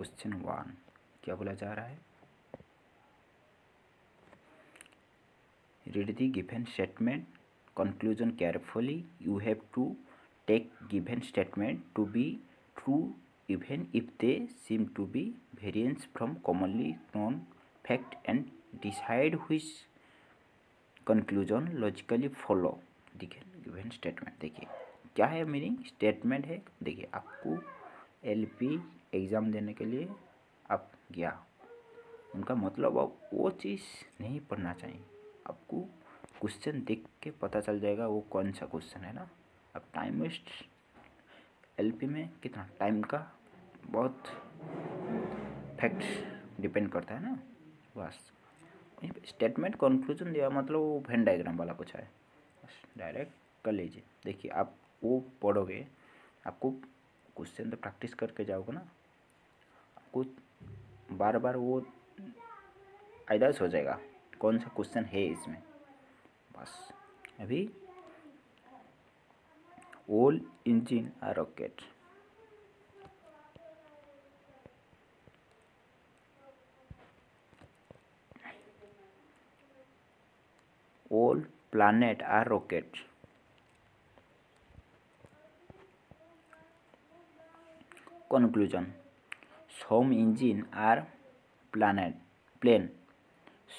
Question 1 क्या बोला जा रहा है, read the given statement conclusion carefully. You have to take given statement to be true even if they seem to be variance from commonly known fact and decide which conclusion logically follow. देखिए given statement, देखिए क्या है meaning, statement है। देखिए आपको LP exam देने के लिए आप गया, उनका मतलब अब वो चीज़ नहीं पढ़ना चाहिए, आपको क्वेश्चन देख के पता चल जाएगा वो कौन सा क्वेश्चन है ना। अब टाइम वेस्ट एलपी में कितना टाइम का बहुत फैक्ट डिपेंड करता है ना। बस स्टेटमेंट कंक्लूजन दिया मतलब वो वेन डायग्राम वाला कुछ है, बस डायरेक्ट कर लीजिए। देखिए आप वो पढ़ोगे, आपको क्वेश्चन तो प्रैक्टिस करके जाओगे ना, आपको बार बार वो आइडियाज हो जाएगा कौन सा क्वेश्चन है इसमें। बस अभी all engine are rocket, all planet are rocket, conclusion some engine are plane,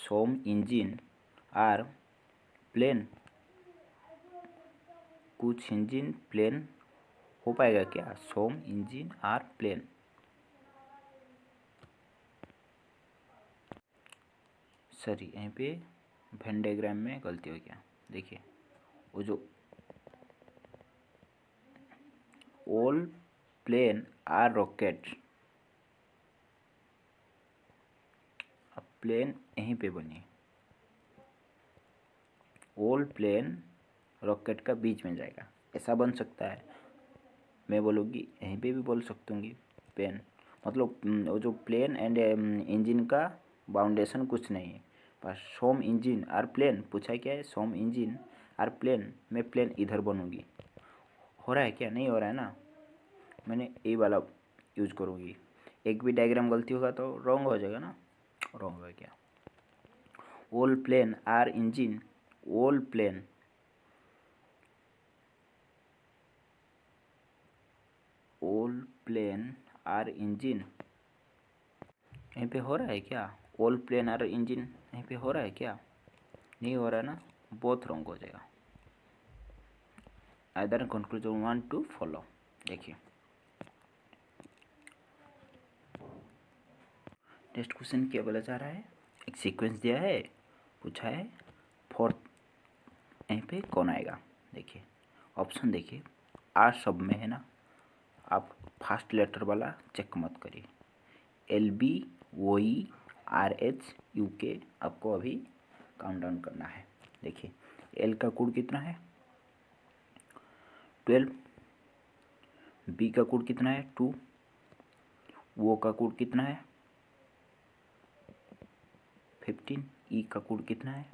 some engine are plane, कुछ इंजन प्लेन हो पाएगा क्या, some engine are plane। Sorry यहीं पे वेन डायग्राम में गलती हो गया। देखिए वो जो ऑल प्लेन आर रॉकेट, अब प्लेन यहीं पे बनी, ऑल प्लेन रॉकेट का बीच में जाएगा, ऐसा बन सकता है। मैं बोलूँगी यहीं पे भी बोल सकती हूँ प्लेन, मतलब वो जो प्लेन एंड इंजन का बाउंडेशन कुछ नहीं है। बस सोम इंजन आर प्लेन पूछा क्या है, सोम इंजन आर प्लेन, मैं प्लेन इधर बनूँगी। हो रहा है क्या, नहीं हो रहा है ना, मैंने ए वाला यूज करूँगी। एक भी डायग्राम गलती होगा तो रॉन्ग हो जाएगा ना, रॉन्ग हो गया। All plane are engine, all plane, all plane are engine, यहीं पे हो रहा है क्या, ऑल प्लेन आर इंजन यहीं पे हो रहा है क्या, नहीं हो रहा है ना, बहुत रॉन्ग हो जाएगा। Either conclusion 1 to follow. देखिए नेक्स्ट क्वेश्चन क्या बोला जा रहा है, एक सीक्वेंस दिया है, पूछा है फोर्थ, यहीं पे कौन आएगा। देखिए ऑप्शन देखिए, आर सब में है ना, आप फर्स्ट लेटर वाला चेक मत करिए, L B O E R H U के आपको अभी काउंट डाउन करना है। देखिए एल का कोड कितना है 12, बी का कोड कितना है 2, ओ का कोड कितना है 15, ई का कोड कितना है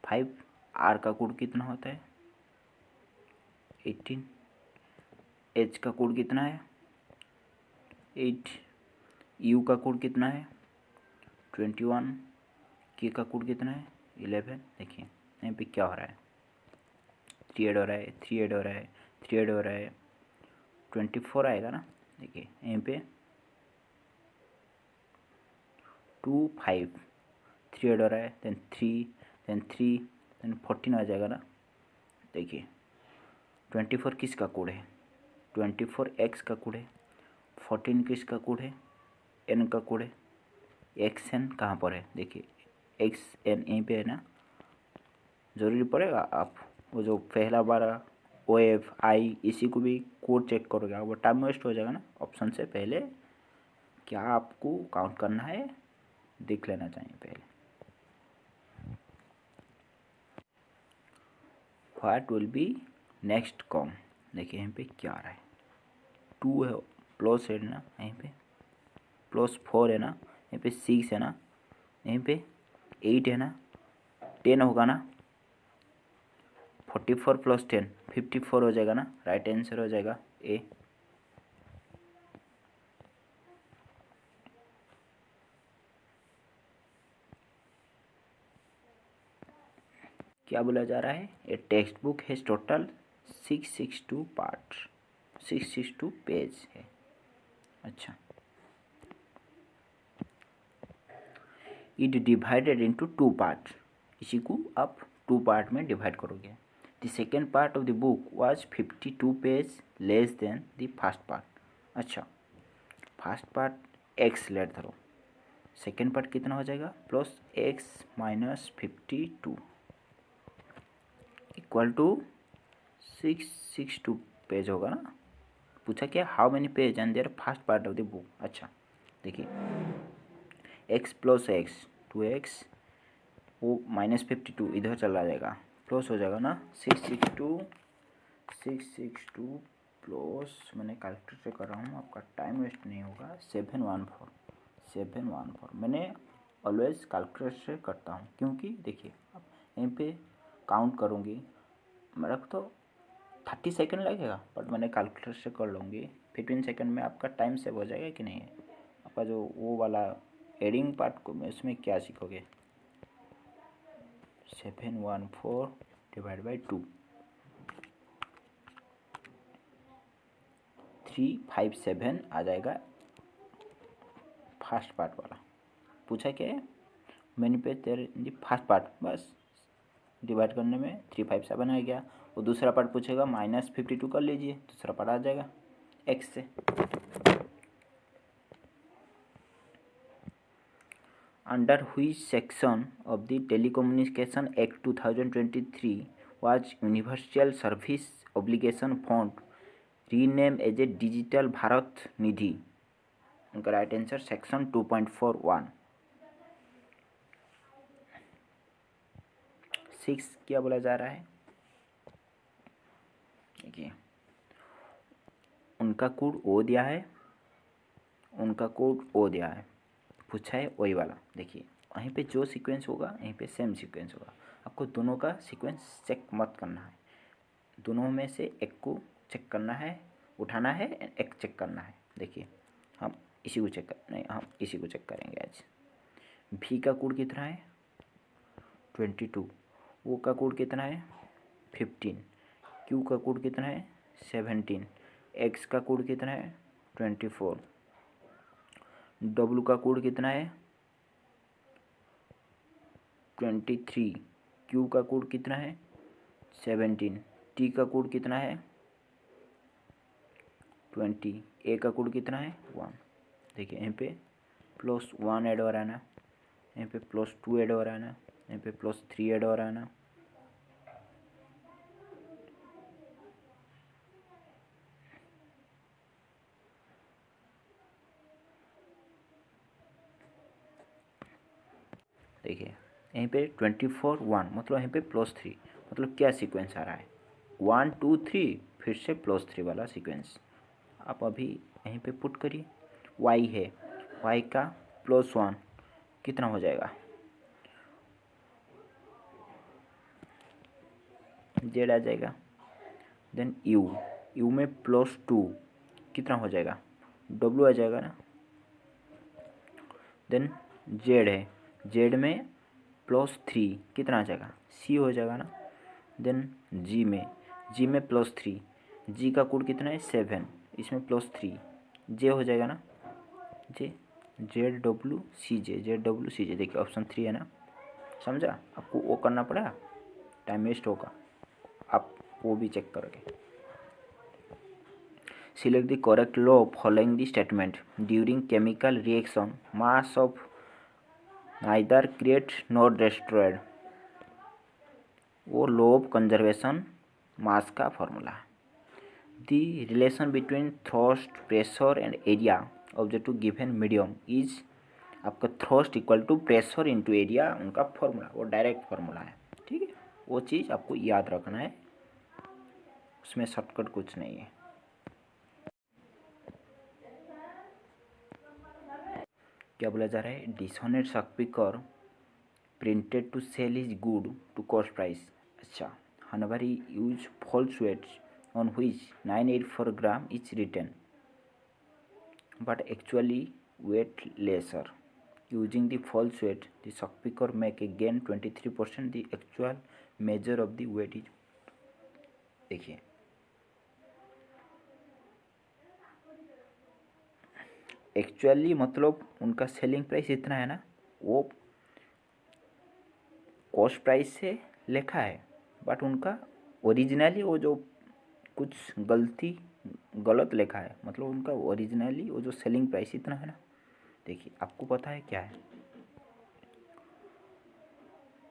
5, आर का कोड कितना होता है 18, एच का कोड कितना है 8, यू का कोड कितना है 21, के का कोड कितना है 11। देखिए यहाँ पे क्या हो रहा है, 3 ऐड हो रहा है, 3 ऐड हो रहा है, 3 ऐड हो रहा है, 24 आएगा ना। देखिए यहाँ पे 2 5, 3 ऐड हो रहा है, देन 3 देन 14 आ जाएगा ना। देखिए 24 किसका कोड है, 24 एक्स का कोड है, 14 किसका कोड है एन का कोड है, एक्स एन कहाँ पर है, देखिए एक्स एन यहीं पे है ना, ज़रूरी पड़ेगा आप वो जो पहला बार ओ एफ आई इसी को भी कोड चेक करोगे, वो टाइम वेस्ट हो जाएगा ना। ऑप्शन से पहले क्या आपको काउंट करना है देख लेना चाहिए पहले। What will be next com, देखिए यहाँ पे क्या आ रहा है, 2 है प्लस है ना, यहीं पे +4 है ना, यहीं पे 6 है ना, यहीं पे 8 है ना, 10 होगा ना, 44 + 10 54 हो जाएगा ना, राइट आंसर हो जाएगा ए। क्या बोला जा रहा है, ए text book has total 662 part, 662 page है। अच्छा, इट डिवाइडेड इनटू 2 पार्ट, इसी को आप 2 पार्ट में डिवाइड करोगे। The second part of the book was 52 page less than the first part. अच्छा, फर्स्ट पार्ट एक्स लेट धरो, सेकेंड पार्ट कितना हो जाएगा, plus x minus 52 equal to 662 page होगा ना। पूछा क्या, how many page and there first part of the book. अच्छा देखिए, एक्स प्लस एक्स 2x, वो -52 इधर चला जाएगा, प्लस हो जाएगा ना 662 प्लस, मैंने कैलकुलेट से कर रहा हूँ, आपका टाइम वेस्ट नहीं होगा, 714। मैंने ऑलवेज कैलकुलेट से करता हूँ, क्योंकि देखिए आप यहीं पे काउंट करूँगी, मेरा को तो 30 सेकेंड लगेगा, बट मैंने कैलकुलेट से कर लूँगी, 15 सेकेंड में आपका टाइम सेव हो जाएगा कि नहीं है। आपका जो वो वाला एडिंग पार्ट को इसमें क्या सीखोगे, 714 डिवाइड बाई 2, 357 आ जाएगा फर्स्ट पार्ट वाला। पूछा क्या है, मैंने पे तेरे फर्स्ट पार्ट, बस डिवाइड करने में 357 आ गया। वो दूसरा पार्ट पूछेगा -52 कर लीजिए, दूसरा पार्ट आ जाएगा एक्स से। Under which section of the telecommunication act 2023 was universal service obligation fund rename as a digital Bharat Nidhi. उनका राइट आंसर सेक्शन 2.41। 6 क्या बोला जा रहा है, देखिए उनका कोड ओ दिया है, उनका कोड ओ दिया है, पूछा है वही वाला। देखिए वहीं पे जो सीक्वेंस होगा यहीं पे सेम सीक्वेंस होगा, आपको दोनों का सीक्वेंस चेक मत करना है, दोनों में से एक को चेक करना है, उठाना है, एक चेक करना है। देखिए हम इसी को चेक कर, नहीं हम इसी को चेक करेंगे आज। भी का कोड कितना है 22, वो का कोड कितना है 15, क्यू का कोड कितना है 17, एक्स का कोड कितना है 24, डब्लू का कोड कितना है 23, क्यू का कोड कितना है 17, टी का कोड कितना है 20, ए का कोड कितना है 1। देखिए यहाँ पे +1 ऐड हो रहा है ना, यहाँ पे +2 ऐड हो रहा है ना, यहाँ पे +3 ऐड हो रहा है ना। देखिए यहीं पे 24 1, मतलब यहाँ पे +3, मतलब क्या सीक्वेंस आ रहा है 1 2 3, फिर से +3 वाला सीक्वेंस। आप अभी यहीं पे पुट करिए, y है, y का +1 कितना हो जाएगा, z आ जाएगा। देन u में +2 कितना हो जाएगा, w आ जाएगा ना। देन z है, z में +3 कितना आ जाएगा, c हो जाएगा ना। देन g में +3, g का कोड कितना है 7, इसमें +3, j हो जाएगा ना, j ZWCJ। देखिए ऑप्शन 3 है ना, समझा। आपको वो करना पड़ेगा, टाइम वेस्ट होगा, आप वो भी चेक करोगे। Select the correct law following the statement, during chemical reaction mass of neither create not destroyed. वो लॉ ऑफ कंजर्वेशन मास का फॉर्मूला है। The relation between thrust pressure and area of the two given medium is, आपका thrust equal to pressure into area, उनका formula वो direct formula है, ठीक है। वो चीज़ आपको याद रखना है, उसमें शॉर्टकट कुछ नहीं है। क्या बोला जा रहा है, dishonest speaker printed to sell is good to cost price. अच्छा, हनवारी use false weights on which 984 gram is return but actually weight lesser. using the false weight, the shock picker make a gain 23%. The actual measure of the weight is, देखिए actually मतलब उनका selling price इतना है ना, वो cost price से लिखा है, बट उनका ओरिजिनली वो जो कुछ गलत लिखा है, मतलब उनका ओरिजिनली वो जो सेलिंग प्राइस इतना है ना। देखिए आपको पता है क्या है,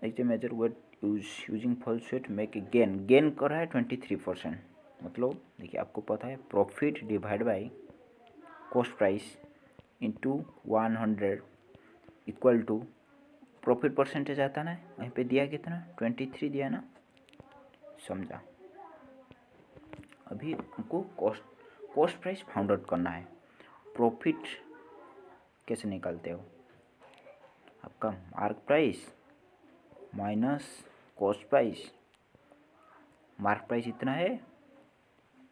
एक major weight using false weight make gain कर रहा है 23%। मतलब देखिए आपको पता है profit divide by cost price into 100 equal to profit percentage आता ना, वहीं पे दिया कितना 23 दिया ना, समझा। अभी हमको कॉस्ट प्राइस फाउंड आउट करना है। प्रॉफिट कैसे निकालते हो, आपका mark price minus cost price. Mark price इतना है,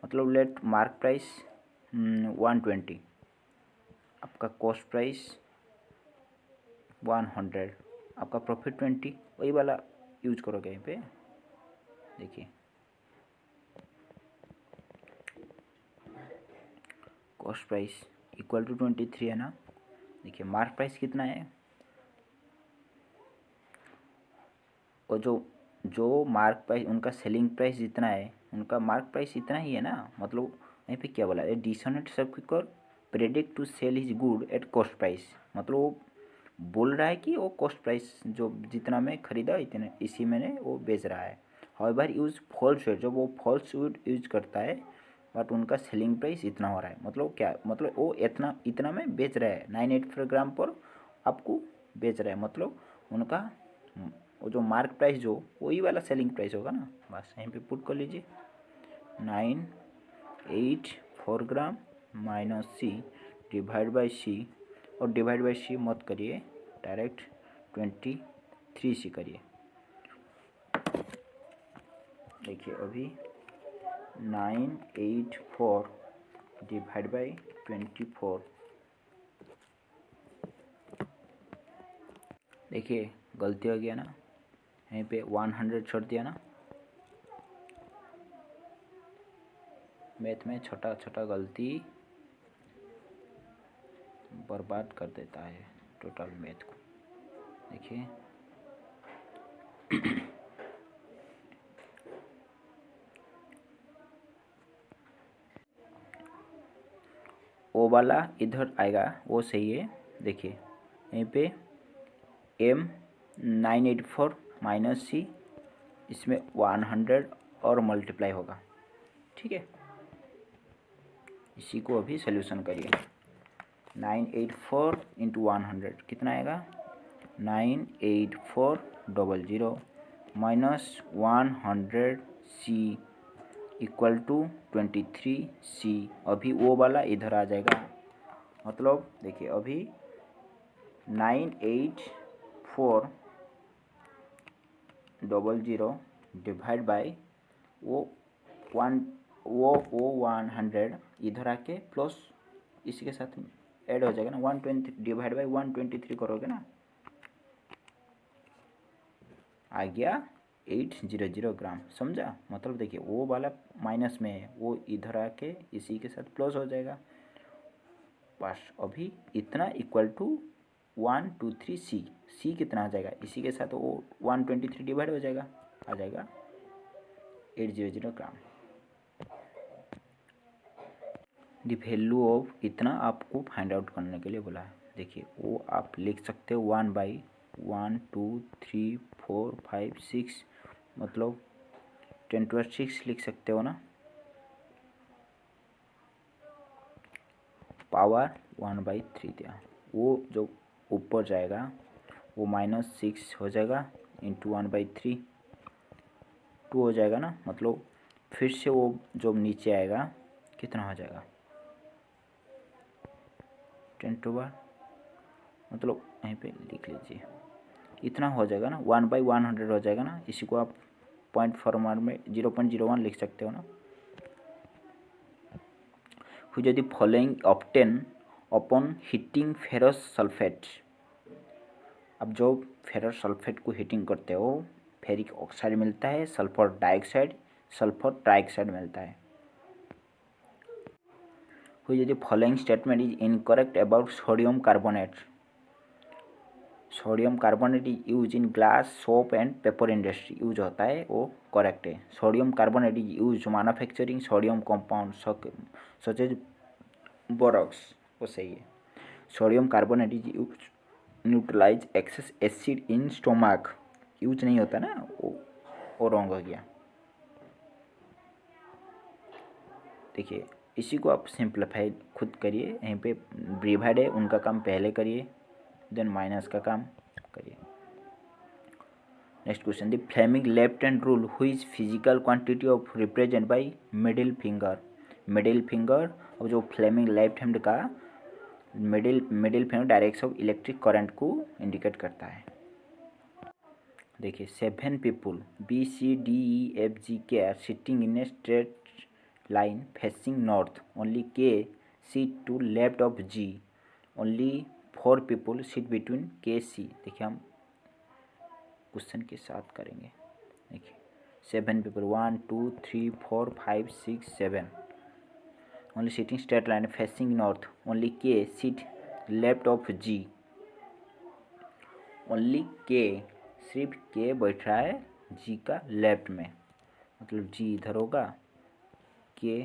मतलब लेट मार्क प्राइस 120, आपका कॉस्ट प्राइस 100, आपका प्रॉफिट 20, वही वाला यूज करोगे यहाँ पे। देखिए कॉस्ट प्राइस इक्वल टू 23 है ना। देखिए मार्क प्राइस कितना है, और जो मार्क प्राइस उनका सेलिंग प्राइस जितना है, उनका मार्क प्राइस इतना ही है ना। मतलब यहाँ पे क्या बोला, डिसोनेट सबक्यूकर predict to sell is good at cost price. मतलब वो बोल रहा है कि वो कॉस्ट प्राइस जो जितना मैं खरीदा इतने इसी मैंने वो बेच रहा है। हाउएवर यूज फॉल्स वेट, जब वो फॉल्स वेट यूज करता है बट उनका सेलिंग प्राइस इतना हो रहा है। मतलब क्या, मतलब वो इतना में बेच रहा है, 984 ग्राम पर आपको बेच रहा है। मतलब उनका वो जो मार्क प्राइस जो वही वाला सेलिंग प्राइस होगा ना। बस यहीं पे पुट कर लीजिए 984 ग्राम माइनस सी डिवाइड बाई सी, और डिवाइड बाई सी मत करिए, डायरेक्ट 23 सी करिए। देखिए अभी 984 डिवाइड बाई 24, देखिए गलती हो गया ना, यहीं पे 100 छोड़ दिया ना। मैथ में छोटा छोटा गलती बर्बाद कर देता है टोटल मैथ को। देखिए वो वाला इधर आएगा, वो सही है। देखिए यहीं पे M 984 माइनस सी, इसमें 100 और मल्टीप्लाई होगा, ठीक है। इसी को अभी सोल्यूशन करिए। 984 इंटू 100 कितना आएगा, 98400 माइनस 100 सी इक्वल टू 23 सी। अभी वो वाला इधर आ जाएगा। मतलब देखिए अभी 98400 डिवाइड बाई वो 100 इधर आके प्लस इसी के साथ ऐड हो जाएगा ना। 120 डिवाइड बाई 123 करोगे ना, आ गया 800 ग्राम, समझा। मतलब देखिए वो वाला माइनस में है, वो इधर आके इसी के साथ प्लस हो जाएगा। बस अभी इतना इक्वल टू 123 सी, सी कितना आ जाएगा, इसी के साथ वो 123 डिवाइड हो जाएगा, आ जाएगा 800 ग्राम। द वैल्यू ऑफ इतना आपको फाइंड आउट करने के लिए बोला है। देखिए वो आप लिख सकते हो 1/1 2 3 4 5 6, मतलब 10⁻6 लिख सकते हो ना। पावर 1/3 दिया, वो जो ऊपर जाएगा वो -6 हो जाएगा इंटू 1/3 2 हो जाएगा ना। मतलब फिर से वो जो नीचे आएगा कितना हो जाएगा 10⁻, मतलब यहीं पे लिख लीजिए इतना हो जाएगा ना, 1/100 हो जाएगा ना। इसी को आप पॉइंट फॉर्मूला में 0.01 लिख सकते हो ना। फिर यदि following obtain upon heating ferrous sulphate, अब जो फेरस सल्फेट को हीटिंग करते हो फेरिक ऑक्साइड मिलता है, सल्फर डाइऑक्साइड, सल्फर ट्राइऑक्साइड मिलता है। Which of the following statement is incorrect about sodium carbonate? Sodium carbonate is use in glass, soap and paper industry use होता है, वो करेक्ट है। Sodium carbonate is use manufacturing sodium compound such as borax, वो सही है। Sodium carbonate is use neutralize excess acid in stomach, use नहीं होता ना, वो रॉन्ग हो गया। देखिए इसी को आप सिंप्लीफाई खुद करिए, यहीं पे ब्रीवाइड है, उनका काम पहले करिए, देन माइनस का काम करिए। Next question, the Fleming left hand rule whose physical quantity of represent by middle finger. Middle finger और जो फ्लेमिंग लेफ्ट हैंड का middle finger direction of electric current को इंडिकेट करता है। देखिए 7 people B C D E F G K are sitting in a straight line facing north. Only K sit to left of G. Only 4 people sit between K C. देखिए हम question के साथ करेंगे। देखिए 7 people 1 2 3 4 5 6 7 only sitting straight line facing north. Only K sit left of G. Only K, सिर्फ K बैठ रहा है G का लेफ्ट में, मतलब G इधर होगा, के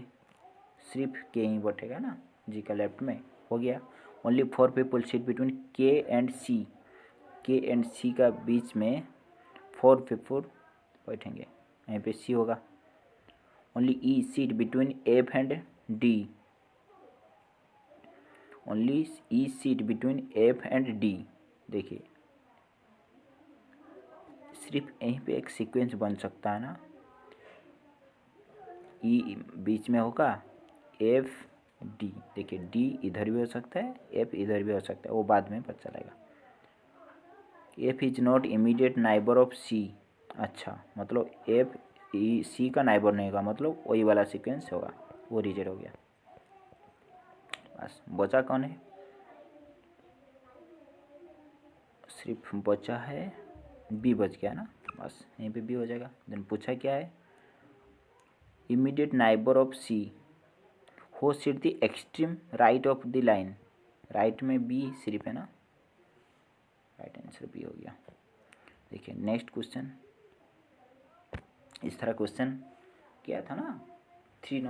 सिर्फ के ही बैठेगा ना जी का लेफ्ट में, हो गया। ओनली 4 पीपल सीट बिटवीन के एंड सी, के एंड सी का बीच में 4 पीपल बैठेंगे, यहीं पे सी होगा। Only E seat between F and D, only E seat between F and D. देखिए सिर्फ यहीं पे एक सीक्वेंस बन सकता है ना, ई बीच में होगा, एफ डी, देखिए डी इधर भी हो सकता है, एफ इधर भी हो सकता है, वो बाद में पता चलेगा। F is not immediate neighbour of C, अच्छा मतलब एफ सी का नाइबर नहीं होगा, मतलब वही वाला सीक्वेंस होगा, वो रिजेक्ट हो गया। बस बचा कौन है, सिर्फ बचा है बी, बच गया ना, बस यहीं पे बी हो जाएगा। देन पूछा क्या है, इमीडिएट नाइबर ऑफ सी हो सिर्फ the extreme right of the line, right में बी सिर्फ है ना, राइट आंसर बी हो गया। देखिए नेक्स्ट क्वेश्चन, इस तरह क्वेश्चन किया था ना 4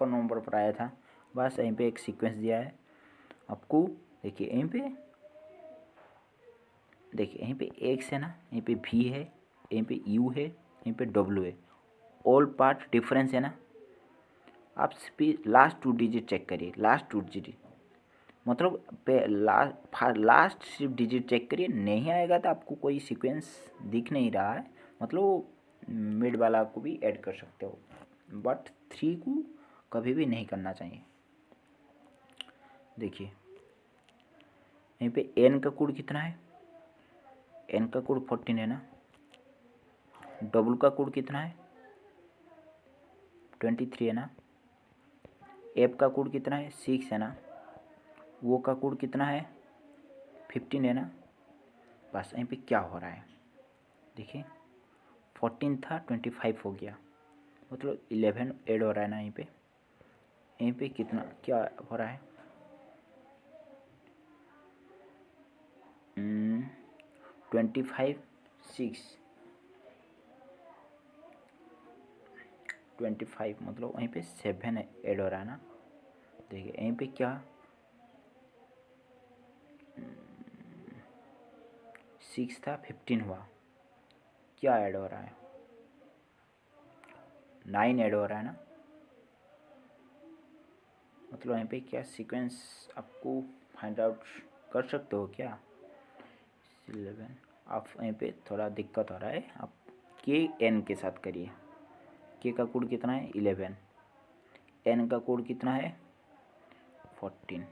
नंबर पर आया था, बस यहीं पे एक सीक्वेंस दिया है आपको। देखिए यहीं पे, देखिए यहीं पे एक्स है ना, यहीं पे भी है, यहीं पे यू है, यहीं पे डब्ल्यू है, ऑल पार्ट डिफरेंस है ना। आप लास्ट 2 डिजिट चेक करिए, लास्ट 2 डिजिट मतलब लास्ट सिर्फ डिजिट चेक करिए, नहीं आएगा तो आपको कोई सीक्वेंस दिख नहीं रहा है, मतलब मिड वाला को भी ऐड कर सकते हो, बट 3 को कभी भी नहीं करना चाहिए। देखिए यहीं पे एन का कोड कितना है, एन का कोड 14 है ना, डब्ल्यू का कोड कितना है 23 है ना, एफ का कोड कितना है 6 है ना, वो का कोड कितना है 15 है ना। बस यहीं पे क्या हो रहा है, देखिए 14 था 25 हो गया, मतलब 11 ऐड हो रहा है ना, यहीं पे कितना क्या हो रहा है, 25 6 25 मतलब वहीं पे 7 ऐड हो रहा है ना। देखिए यहीं पे क्या 6 था 15 हुआ, क्या ऐड हो रहा है 9 ऐड हो रहा है ना, मतलब यहीं पे क्या सीक्वेंस आपको फाइंड आउट कर सकते हो क्या 11। आप यहीं पे थोड़ा दिक्कत हो रहा है, आप के एन के साथ करिए, के का कोड कितना है 11, एन का कोड कितना है 14,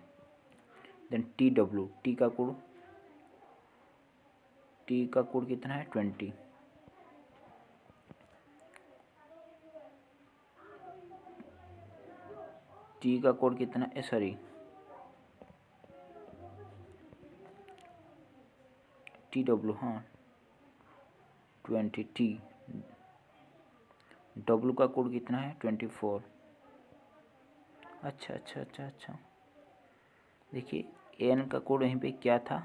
देन टी डब्ल्यू, टी का कोड कितना है 20, टी का कोड कितना है, सॉरी TW, हाँ 20T। W का कोड कितना है 24। अच्छा अच्छा अच्छा अच्छा, देखिए N का कोड यहीं पे क्या था,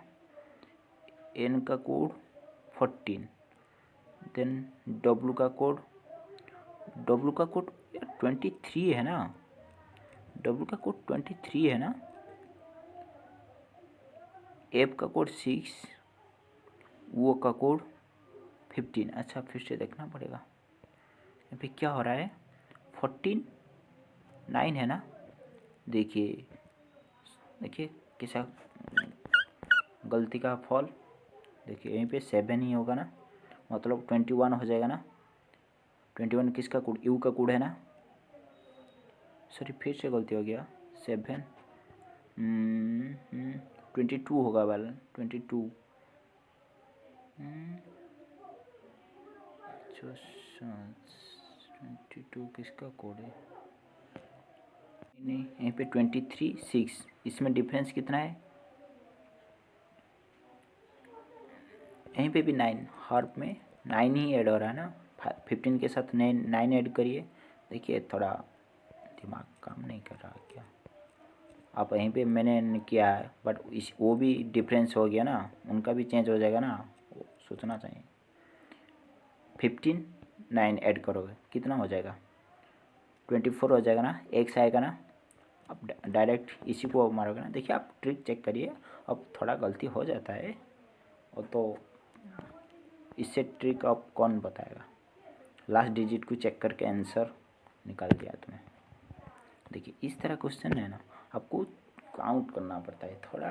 N का कोड 14, देन W का कोड 23 है ना, W का कोड 23 है ना, F का कोड 6, O का कोड 15। अच्छा फिर से देखना पड़ेगा यहाँ पे क्या हो रहा है, 14 9 है ना, देखिए कैसा गलती का फॉल, देखिए यहीं पे 7 ही होगा ना, मतलब 21 हो जाएगा ना। 21 किसका कोड, U का कोड है ना, सॉरी फिर से गलती हो गया, 7 22 होगा वाला, 22 22 किसका कोड है, नहीं यहीं पे 23 6, इसमें डिफरेंस कितना है, यहीं पे भी 9, हर में 9 ही ऐड हो रहा है ना, 15 के साथ 9 ऐड करिए। देखिए थोड़ा दिमाग काम नहीं कर रहा क्या, आप यहीं पे मैंने किया है बट इस वो भी डिफरेंस हो गया ना, उनका भी चेंज हो जाएगा ना, वो सोचना चाहिए। 15 9 ऐड करोगे कितना हो जाएगा, 24 हो जाएगा ना, एक्स आएगा ना, अब डायरेक्ट इसी को मारोगे ना। देखिए आप ट्रिक चेक करिए, अब थोड़ा गलती हो जाता है और तो इससे ट्रिक अब कौन बताएगा, लास्ट डिजिट को चेक करके आंसर निकाल दिया तुम्हें। देखिए इस तरह क्वेश्चन है ना, आपको काउंट करना पड़ता है थोड़ा,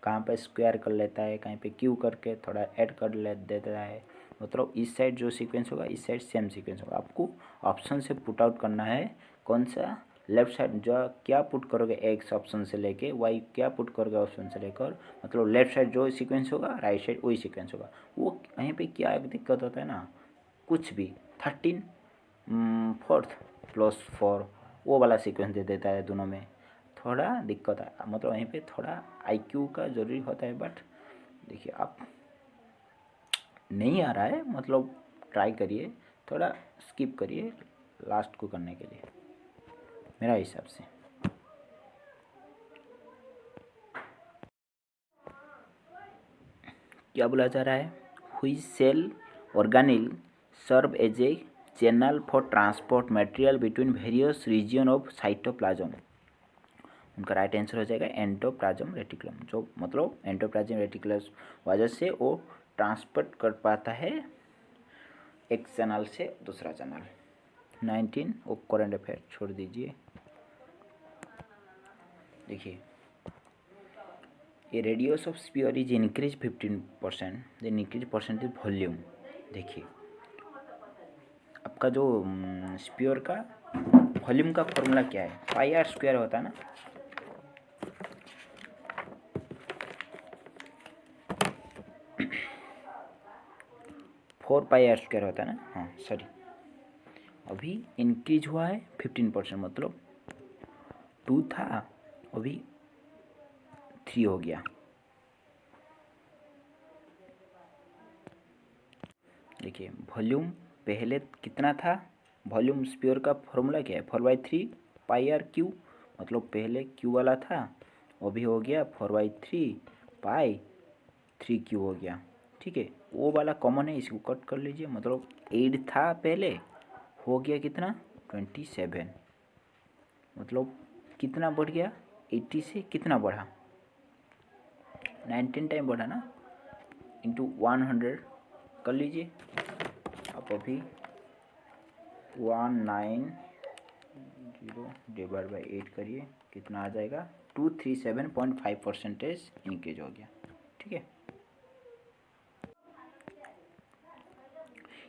कहाँ पे स्क्वायर कर लेता है, कहीं पे क्यू करके थोड़ा ऐड कर ले देता है, मतलब इस साइड जो सीक्वेंस होगा इस साइड सेम सीक्वेंस होगा। आपको ऑप्शन से पुट आउट करना है कौन सा, लेफ्ट साइड जो क्या पुट करोगे एक्स ऑप्शन से लेके, वाई क्या पुट करोगे ऑप्शन से लेकर, मतलब लेफ्ट साइड जो सीक्वेंस होगा राइट साइड वही सीक्वेंस होगा। वो कहीं पे क्या दिक्कत होता है ना, कुछ भी 13 4th +4 वो वाला सीक्वेंस दे देता है, दोनों में थोड़ा दिक्कत है, मतलब वहीं पे थोड़ा IQ का ज़रूरी होता है। बट देखिए आप नहीं आ रहा है मतलब ट्राई करिए, थोड़ा स्किप करिए लास्ट को करने के लिए मेरा हिसाब से। क्या बोला जा रहा है, which cell organelle serve as a channel for transport material between various region of cytoplasm. उनका राइट आंसर हो जाएगा एंडोप्लाज्म रेटिकुलम, जो मतलब एंडोप्लाज्म रेटिकुलम वजह से वो ट्रांसपोर्ट कर पाता है एक चैनल से दूसरा चैनल। 19 वो करंट अफेयर छोड़ दीजिए। देखिए ये radius of sphere is increase 15%, then increase percentage volume. देखिए आपका जो स्पीयर का वॉल्यूम का फॉर्मूला क्या है, πr² होता है ना, फोर πr² होता है ना, हाँ सॉरी, अभी इंक्रीज हुआ है 15%, मतलब 2 था अभी 3 हो गया। देखिए वॉल्यूम पहले कितना था, वॉल्यूम स्पीयर का फॉर्मूला क्या है, 4/3 πr², मतलब पहले Q वाला था अभी हो गया 4/3 π3Q हो गया। ठीक है, वो वाला कॉमन है, इसको कट कर लीजिए, मतलब 8 था पहले हो गया कितना 27, मतलब कितना बढ़ गया 80 से कितना बढ़ा 19 टाइम बढ़ा ना, इंटू 100 कर लीजिए आप, अभी 190 डिवाइड बाई 8 करिए कितना आ जाएगा 237.5% इंक्रीज हो गया। ठीक है,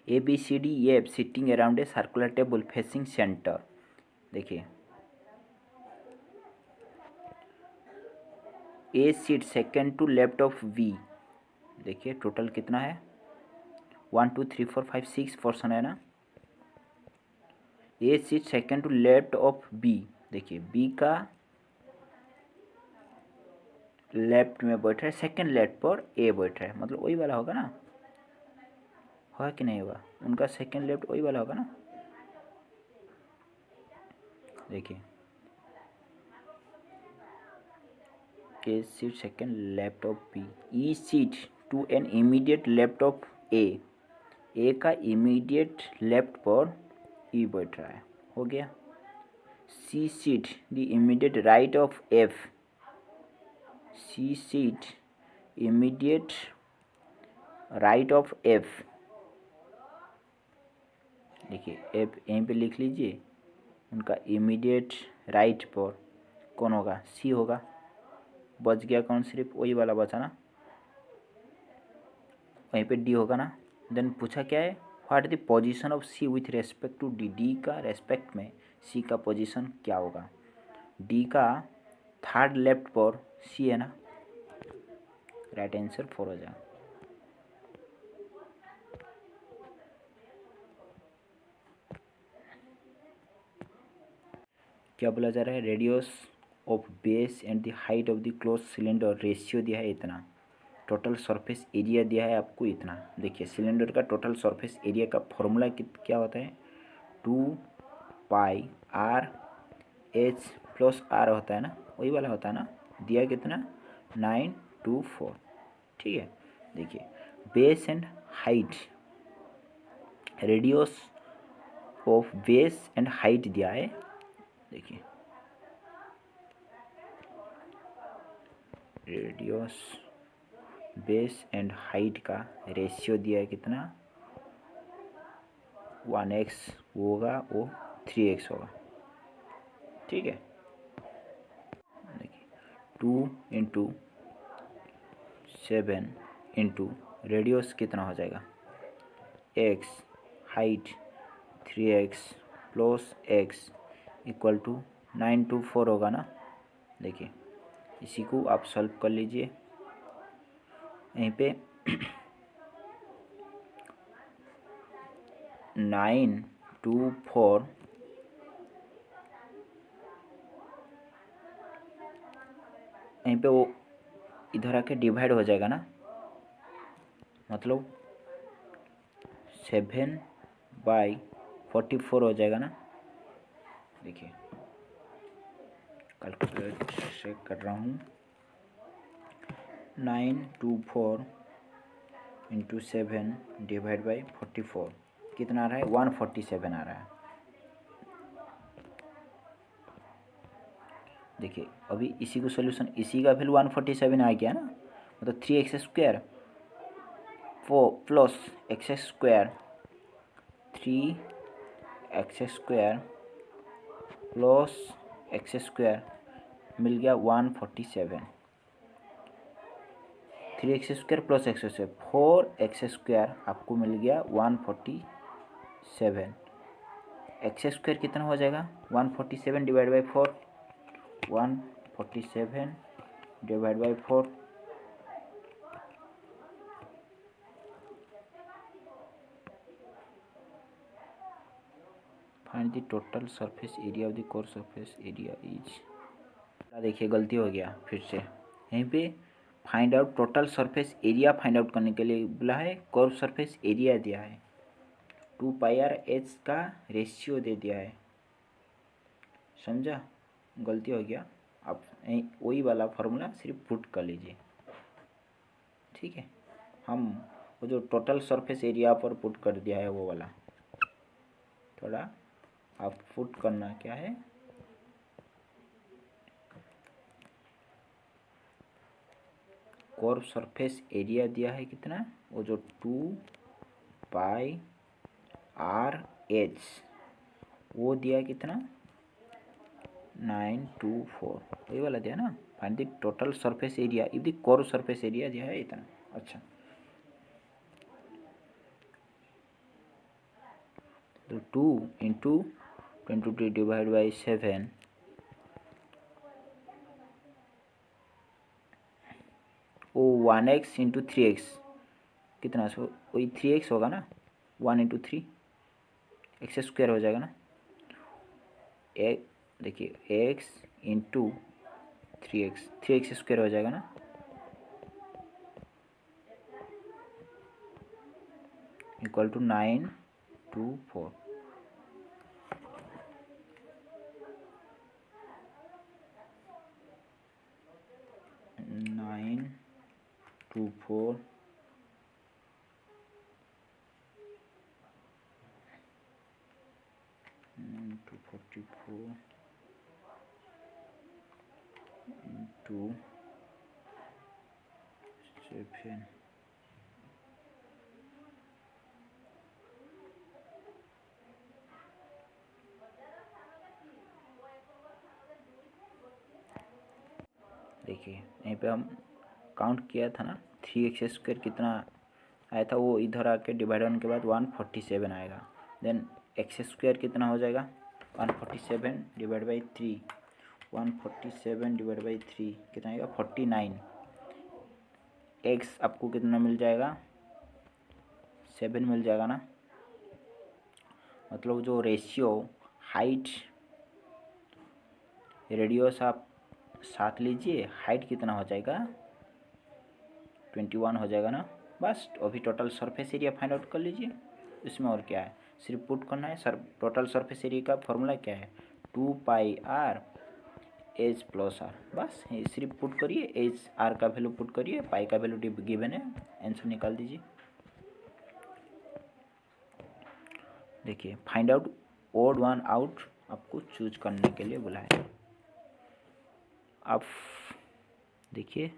ABCDEF sitting around a circular table facing centre. देखिए A sit second to left of V, देखिए टोटल कितना है 1 2 3 4 5 6 पर्सन है ना, A sit second to left of B, देखिए B का लेफ्ट में बैठ रहा है, सेकंड लेफ्ट पर ए बैठ रहा है, मतलब वही वाला होगा ना, होगा कि नहीं होगा, उनका सेकंड लेफ्ट वही वाला होगा ना। देखिए A sit second left of B, E sit to an immediate left of A का इमीडिएट लेफ्ट पर ई बैठ रहा है, हो गया। C sit the immediate right of F, C sit immediate right of F, देखिए एफ यहीं पे लिख लीजिए, उनका इमीडिएट राइट पर कौन होगा, सी होगा। बच गया कौन, सिर्फ वही वाला बचा ना, वहीं पे डी होगा ना। देन पूछा क्या है, what the position of C with respect to D, D का रेस्पेक्ट में सी का पोजीशन क्या होगा। डी का थर्ड लेफ्ट पर सी है ना, राइट आंसर 4 हो जाएगा। क्या बोला जा रहा है, radius of base and the height of the close cylinder ratio दिया है इतना, टोटल सरफेस एरिया दिया है आपको इतना। देखिए सिलेंडर का टोटल सरफेस एरिया का फॉर्मूला क्या होता है, 2 पाई RH प्लस R होता है ना, वही वाला होता है ना। दिया कितना, 924, ठीक है। देखिए base and height, radius of base and height दिया है, देखिए रेडियस बेस एंड हाइट का रेशियो दिया है कितना, 1x होगा, वो 3x होगा, ठीक है। देखिए 2 इंटू 7 इंटू रेडियस कितना हो जाएगा, x height 3x plus x equal to 924 होगा ना। देखिए इसी को आप सॉल्व कर लीजिए, यहीं पे 924 यहीं पे वो इधर आके डिवाइड हो जाएगा ना, मतलब 7/44 हो जाएगा ना। देखिए कैलकुलेट से कर रहा हूँ, 924 इंटू 7 डिवाइड बाई 44 कितना आ रहा है, 147 आ रहा है। देखिए अभी इसी को सोल्यूशन, इसी का वैल्यू 147 आ गया ना, मतलब 3x² 4 plus x² 3x² plus x² मिल गया 147, 3x² प्लस x² 4x² आपको मिल गया 147, x² कितना हो जाएगा, 147 divide by 4, 147 divide by 4, find the total surface area of the core surface area is, देखिए गलती हो गया फिर से, यहीं पे find out total surface area find out करने के लिए बोला है, कर्व सरफेस एरिया दिया है, 2πr/h का रेशियो दे दिया है, समझा, गलती हो गया। आप वही वाला फार्मूला सिर्फ पुट कर लीजिए, ठीक है। हम वो जो टोटल सरफेस एरिया पर पुट कर दिया है वो वाला, थोड़ा आप पुट करना क्या है, कर्व सरफेस एरिया दिया है कितना, वो जो 2πr/h वो दिया है कितना, 924, वही वाला दिया ना। Find the total surface area if the curve surface area दिया है इतना। अच्छा तो 2 इंटू 22 डिवाइड बाई 7 वो 1x इंटू 3x कितना, सो वही 3x होगा ना, 1 इंटू 3 x² हो जाएगा ना, एक देखिए x इंटू 3x 3x² हो जाएगा ना, इक्वल टू 924 924 244 into 7. देखिए यहीं पे हम काउंट किया था ना, 3x² कितना आया था, वो इधर आके डिवाइड होने के बाद 147 आएगा। देन x² कितना हो जाएगा, 147 डिवाइड बाई 3, 147 डिवाइड बाई 3 कितना आएगा 49। x आपको कितना मिल जाएगा, 7 मिल जाएगा ना। मतलब जो रेशियो हाइट रेडियस आप 7 लीजिए, हाइट कितना हो जाएगा 21 हो जाएगा ना। बस अभी total surface area find out कर लीजिए, इसमें और क्या है, सिर्फ पुट करना है। टोटल सरफेस एरिया का फॉर्मूला क्या है, 2πr एच प्लस आर। बस ये सिर्फ पुट करिए, एच आर का वैल्यू पुट करिए, पाई का वैल्यू गिवन है, आंसर निकाल दीजिए। देखिए find out odd one out आपको चूज करने के लिए बोला है। आप देखिए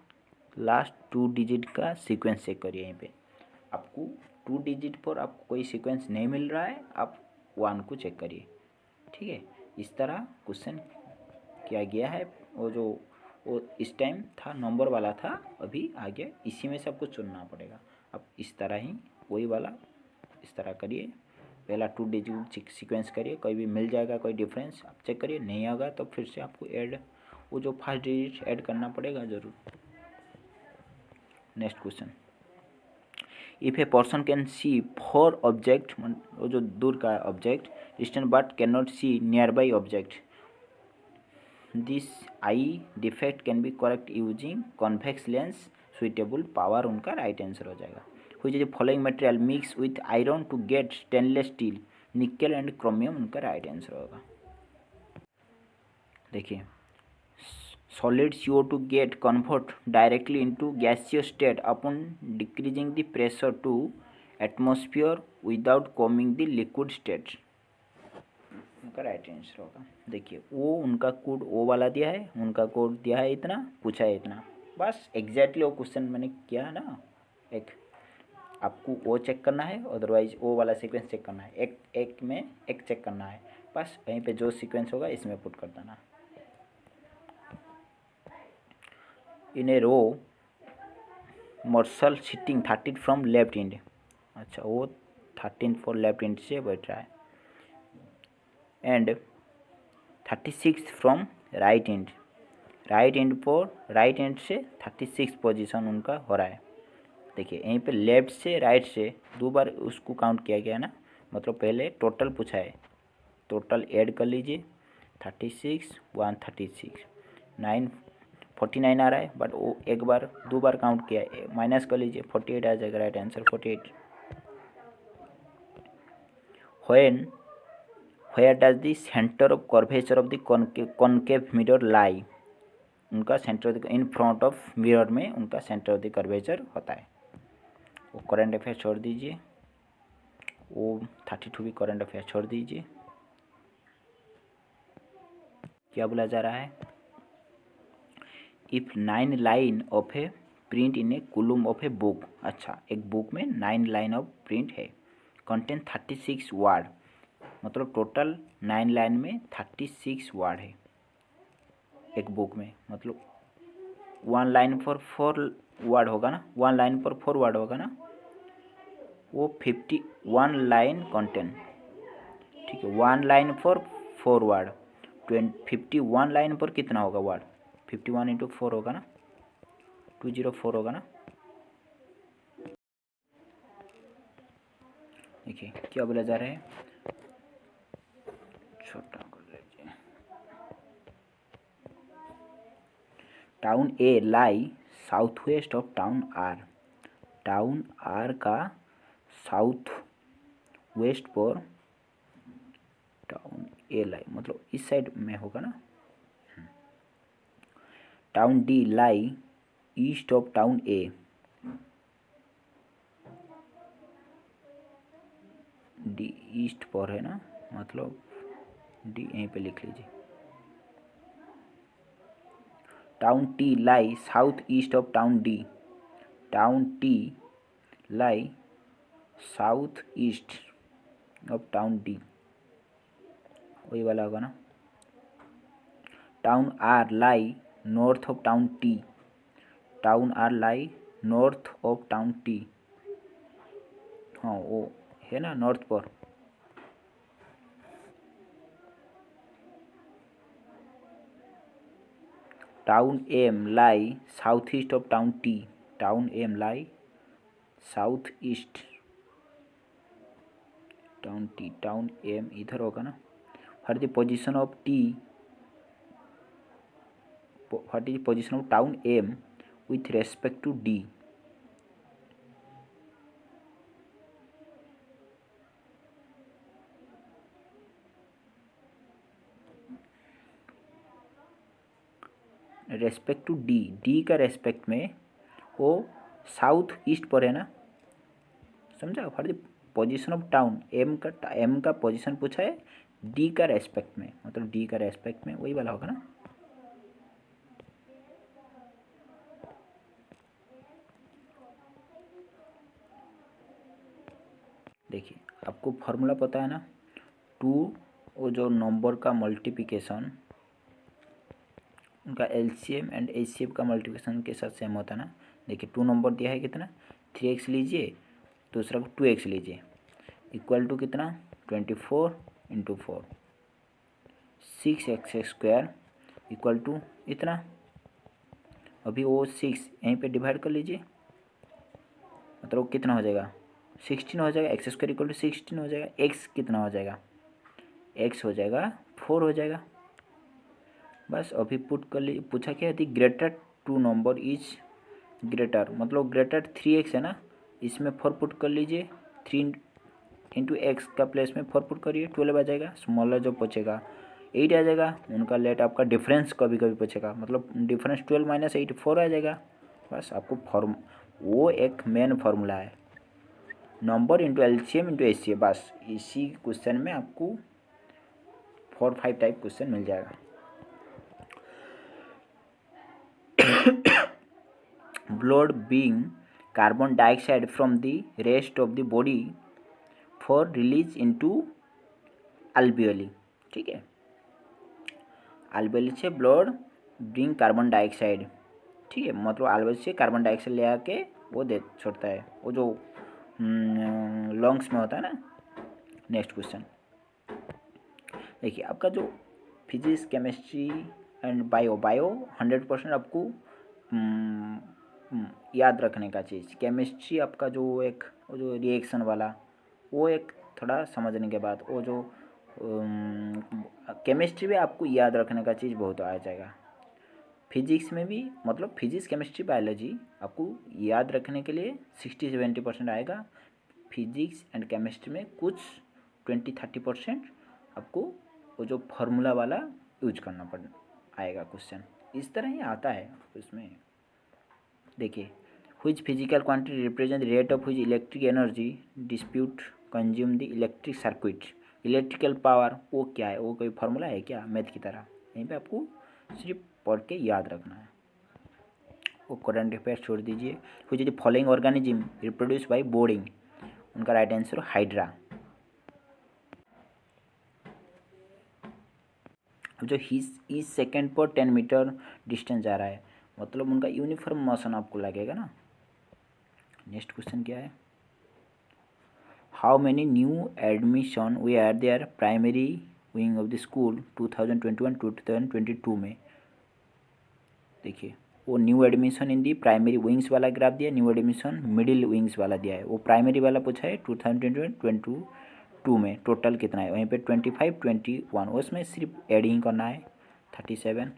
लास्ट 2 डिजिट का सीक्वेंस चेक करिए। यहीं पे आपको 2 डिजिट पर आपको कोई सीक्वेंस नहीं मिल रहा है, आप 1 को चेक करिए। ठीक है, इस तरह क्वेश्चन किया गया है। वो इस टाइम था नंबर वाला था, अभी आ गया, इसी में से आपको चुनना पड़ेगा। अब इस तरह ही वही वाला इस तरह करिए, पहला 2 डिजिट सीक्वेंस करिए, कोई भी मिल जाएगा, कोई डिफरेंस आप चेक करिए, नहीं आएगा तो फिर से आपको ऐड वो जो फर्स्ट डिजिट ऐड करना पड़ेगा ज़रूर। Next question, if a person can see 4 object, वो जो दूर का object distant but can not see near by object, this eye defect can be correct using convex lens suitable power, उनका right answer हो जाएगा। Which is following material mix with iron to get stainless steel, nickel and chromium, उनका right answer होगा। देखिए solid CO2 get convert directly into gaseous state upon decreasing the pressure to atmosphere without coming the liquid state, उनका right answer होगा। देखिए वो उनका code वो वाला दिया है, उनका कोड दिया है इतना, पूछा है इतना, बस एग्जैक्टली वो क्वेश्चन मैंने किया है ना। एक आपको वो चेक करना है, अदरवाइज वो वाला सीक्वेंस चेक करना है, एक में एक चेक करना है, बस वहीं पे जो सीक्वेंस होगा इसमें पुट कर देना। इन ए रो मर्सल सिटिंग 13 फ्रॉम लेफ्ट एंड, अच्छा वो 13 फॉर लेफ्ट एंड से बैठ रहा है, and 36 from right and, right and पर राइट एंड से 36 पोजीशन उनका हो रहा है। देखिए यहीं पे लेफ्ट से राइट से 2 बार उसको काउंट किया गया ना, मतलब पहले टोटल पूछा है, टोटल ऐड कर लीजिए, 36 136 9 49 आ रहा है, बट वो एक बार 2 बार काउंट किया है, माइनस कर लीजिए, 48 आ जाएगा right answer 48। When where does the centre of curvature of the concave mirror lie, उनका centre in front of mirror में उनका सेंटर ऑफ द कर्वेचर होता है। वो करंट अफेयर छोड़ दीजिए, वो 32 भी करंट अफेयर छोड़ दीजिए। क्या बोला जा रहा है, if 9 line of A print in A column of a book, अच्छा एक बुक में 9 लाइन ऑफ प्रिंट है, कंटेन 36 वर्ड, मतलब टोटल 9 लाइन में 36 वर्ड है एक बुक में, मतलब 1 लाइन पर 4 वर्ड होगा ना, 1 लाइन पर 4 वर्ड होगा ना, वो 51 लाइन कंटेन। ठीक है, 1 लाइन पर 4 वर्ड, 51 लाइन पर कितना होगा वर्ड, 51 इंटू 4 होगा ना, 204 होगा ना। देखिए क्या बोला जा रहा है, छोटा कर लीजिए, town A lies south west of town R, town R का साउथ वेस्ट पर टाउन ए लाई, मतलब इस साइड में होगा ना। Town D lies east of town A, D east पर है ना, मतलब डी यहीं पे लिख लीजिए। Town T lies south east of town D, town T lies south east of town D, वही वाला होगा ना। Town R lies north of town T, town R lies north of town T, हाँ वो है ना नॉर्थ पर। Town M lies south east of town T, town M lies south east town T, town M इधर होगा ना। What the position of T, what is position of town M with respect to D, respect to D, D का respect में वो south east पर है ना, समझा। What the position of town, M का पोजीशन पूछा है डी का रेस्पेक्ट में, मतलब डी का रेस्पेक्ट में वही वाला होगा ना। देखिए आपको फॉर्मूला पता है ना, टू वो जो नंबर का मल्टीप्लिकेशन उनका एलसीएम एंड एचसीएफ का मल्टीप्लिकेशन के साथ सेम होता है ना। देखिए 2 नंबर दिया है कितना, 3x लीजिए, दूसरा को 2x लीजिए, इक्वल टू कितना 24 × 4, 6x² इक्वल टू इतना। अभी वो 6 यहीं पे डिवाइड कर लीजिए, मतलब कितना हो जाएगा 16 हो जाएगा, x² इक्वल टू 16 हो जाएगा। x कितना हो जाएगा, x हो जाएगा 4 हो जाएगा। बस अभी पुट कर लीजिए। पूछा क्या है, ग्रेटर 2 नंबर इज ग्रेटर, मतलब ग्रेटर 3x है ना, इसमें 4 पुट कर लीजिए, 3 × x का प्लेस में 4 पुट करिए, 12 आ जाएगा। स्मॉलर जो पूछेगा 8 आ जाएगा। उनका लेट आपका डिफरेंस कभी कभी पूछेगा, मतलब डिफरेंस 12 - 8 4 आ जाएगा। बस आपको वो एक मेन फार्मूला है, number into LCM into HCF. बस इसी क्वेश्चन में आपको 4-5 टाइप क्वेश्चन मिल जाएगा। Blood being carbon dioxide from the rest of the body for release into अल्बियोली, ठीक है। अल्बियोली से ब्लड ब्रिंग कार्बन डाइऑक्साइड, ठीक है, मतलब अल्बियोली से कार्बन डाइऑक्साइड ले आके वो दे छोड़ता है, वो जो लंग्स में होता है ना। नेक्स्ट क्वेश्चन देखिए, आपका जो फिजिक्स केमिस्ट्री एंड बायो 100% आपको याद रखने का चीज़। केमिस्ट्री आपका वो जो रिएक्शन वाला, वो एक थोड़ा समझने के बाद वो जो केमिस्ट्री में आपको याद रखने का चीज़ बहुत आ जाएगा। फिजिक्स में भी, मतलब फिजिक्स केमिस्ट्री बायोलॉजी आपको याद रखने के लिए 60-70% आएगा। फिजिक्स एंड केमिस्ट्री में कुछ 20-30% आपको वो जो फार्मूला वाला यूज करना आएगा क्वेश्चन। इस तरह ही आता है उसमें। देखिए, which physical quantity represent the rate of which electric energy dispute consume the electric circuit. Electrical power वो क्या है, वो कोई फार्मूला है क्या मैथ की तरह? यहीं पे आपको सिर्फ पढ़ के याद रखना है। वो करंट अफेयर छोड़ दीजिए। Which is the following organism reproduce by boarding, उनका राइट आंसर हाइड्रा। जो इस सेकेंड पर 10 मीटर डिस्टेंस जा रहा है, मतलब उनका यूनिफॉर्म मोशन आपको लगेगा ना। नेक्स्ट क्वेश्चन क्या है, how many new admission we are there primary wing of the school 2021-2022 में। देखिए, वो new admission in the primary wings वाला ग्राफ दिया, न्यू एडमिशन मिडिल विंग्स वाला दिया है। वो प्राइमरी वाला पूछा है 2021-2022 में टोटल कितना है, वहीं पे 25-21, उसमें सिर्फ एडिंग करना है 37।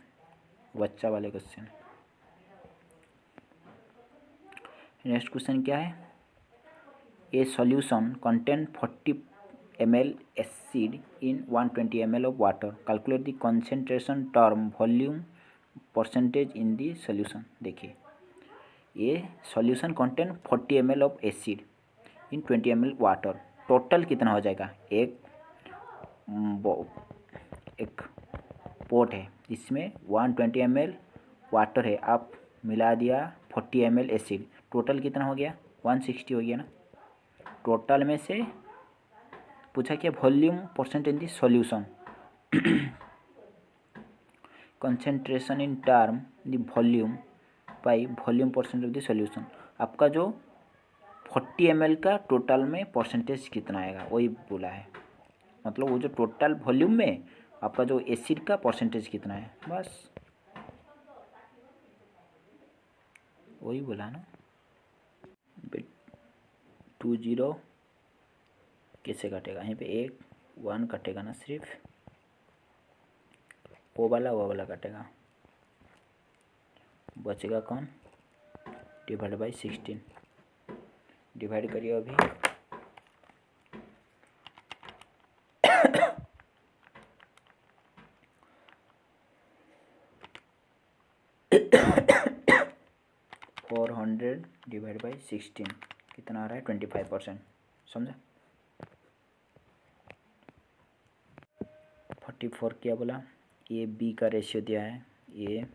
बच्चा वाले क्वेश्चन। नेक्स्ट क्वेश्चन क्या है, ए solution contain ml acid in 120 ml of water. Calculate the concentration term volume percentage in the solution. देखिए ये solution contain 40 ml of acid in 20 ml water. Total कितना हो जाएगा? एक पोट है जिसमें 120 ml वाटर है, आप मिला दिया 40 ml एसिड, टोटल कितना हो गया? 160 हो गया ना. टोटल में से पूछा क्या? Volume percent in the solution. Concentration in term the volume by volume percent of the solution. आपका जो 40 ml का टोटल में परसेंटेज कितना आएगा वही बोला है. मतलब वो जो टोटल वॉल्यूम में आपका जो एसिड का परसेंटेज कितना है, बस वही बोला ना. 20 कैसे कटेगा? यहीं पे 1 कटेगा ना, सिर्फ वो वाला कटेगा. बचेगा कौन? Divide by 16. डिवाइड करिए अभी. फोर 100 डिवाइड बाई 16 कितना आ रहा है? 25%. समझा? 44 क्या बोला? ए बी का रेशियो दिया है, ए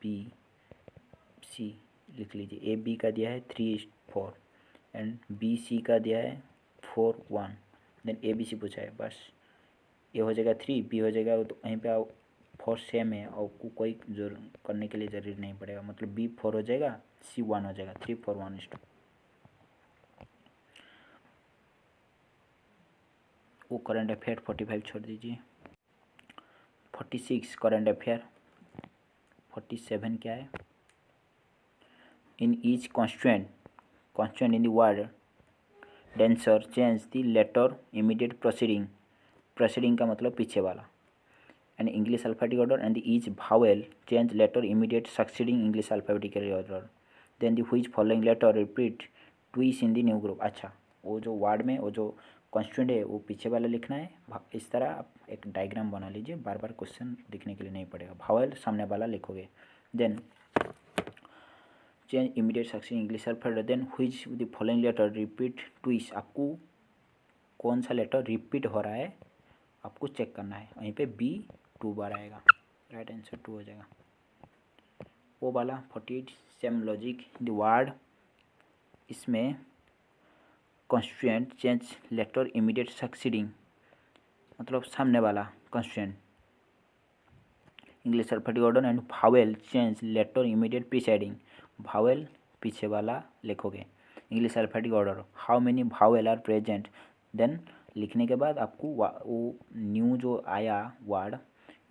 बी सी लिख लीजिए. ए बी का दिया है 3:4 एंड बी सी का दिया है 4:1. देन ए बी सी पूछा है. बस ए हो जाएगा 3, बी हो जाएगा, तो वहीं पे आओ 4 सेम है और कोई जोर करने के लिए ज़रूरी नहीं पड़ेगा. मतलब बी 4 हो जाएगा, सी 1 हो जाएगा. 3 4 1. वो करंट अफेयर 45 छोड़ दीजिए. 46 करंट अफेयर. 47 क्या है? In each constant in the word denser change the letter immediate proceeding का मतलब पीछे वाला. And English alphabetic order and the each vowel change letter immediate succeeding English alphabetical order. Then the which following letter repeat twice in the new group. अच्छा, वो जो word में वो जो कॉन्स्टेंट है वो पीछे वाला लिखना है. इस तरह आप एक डायग्राम बना लीजिए, बार बार क्वेश्चन लिखने के लिए नहीं पड़ेगा. भावेल सामने वाला लिखोगे. Then change immediate succeeding English alphabet. Then which the following letter repeat twice. आपको कौन सा लेटर रिपीट हो रहा है आपको चेक करना है. वहीं पे बी 2 बार आएगा. राइट आंसर 2 हो जाएगा. वो वाला 48 सेम लॉजिक द वर्ड. इसमें constant change letter immediate succeeding मतलब सामने वाला constant English alphabetic order and vowel change letter immediate preceding. Vowel पीछे वाला लिखोगे. English alphabetic order how many vowel are present. Then लिखने के बाद आपको वो न्यू जो आया वर्ड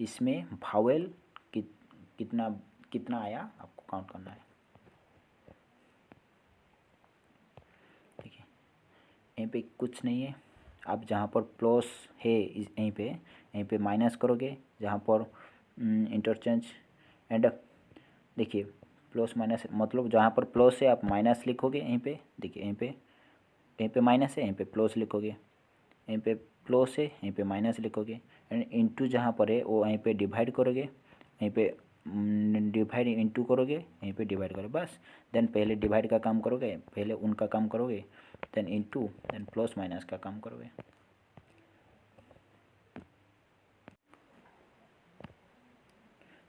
इसमें भावेल कितना आया आपको काउंट करना है. ठीक है, यहीं पे कुछ नहीं है. आप जहाँ पर प्लस है यहीं पे माइनस करोगे. जहाँ पर इंटरचेंज एंड देखिए प्लस माइनस मतलब जहाँ पर प्लस है आप माइनस लिखोगे. यहीं पे देखिए यहीं पे माइनस है, यहीं पे प्लस लिखोगे. यहीं पे प्लस है, यहीं पे माइनस लिखोगे. एंड इंटू जहाँ पर है वो यहीं पे डिवाइड करोगे. यहीं पे डिवाइड इंटू करोगे, यहीं पे डिवाइड करोगे. बस देन पहले डिवाइड का काम करोगे, पहले उनका काम करोगे, then into, then plus minus का काम करोगे.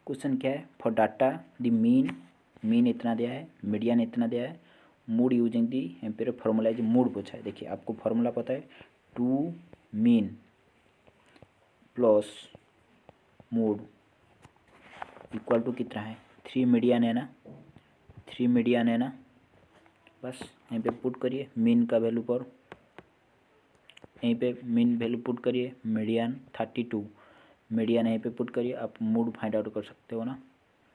क्वेश्चन क्या है? फॉर डाटा द मीन इतना दिया है, मीडियन इतना दिया है, mode using the ampere formula जो मूड पूछा है. देखिए आपको फॉर्मूला पता है 2 mean plus mode equal to कितना है? 3 मीडियन है ना, 3 मीडियन है ना. बस यहीं पे पुट करिए मीन का वैल्यू पर. यहीं पे मीन वैल्यू पुट करिए. मीडियन 32, मीडियन यहीं पे पुट करिए. आप मूड फाइंड आउट कर सकते हो ना,